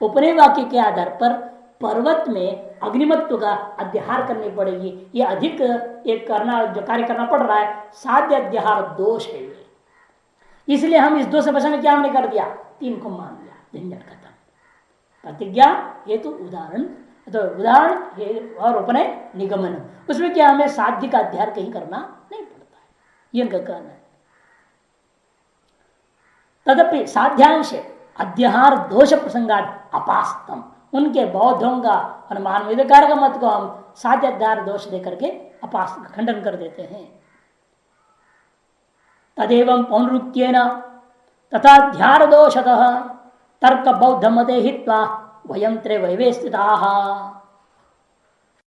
[SPEAKER 1] उपनय वाक्य के आधार पर पर्वत में अग्निमत्व का अध्याहार करनी पड़ेगी। ये अधिक एक करना जो कार्य करना पड़ रहा है, साध्य अध्याहार दोष है ये। इसलिए हम इस दो से बचने क्या हमने कर दिया, 3 को मान लिया, झंझट खत्म। प्रतिज्ञा हेतु उदाहरण, तो उदाहरण और उपनय निगमन, उसमें क्या हमें साध्य का अध्याहार कहीं करना नहीं पड़ता है, ये उनका कहना है। तदपि साध्यांश अध्याहार दोष प्रसंगात अपास्तम, उनके बौद्धों का और मानवेदकार का मत को हम साध्य अध्याहार दोष देकर के अपास खंडन कर देते हैं। तदेवं पौनरुक्त्येन तथा ध्यान दोषतः तर्क बौद्ध मते हित्वा वयं त्रिवैवे स्थिताः।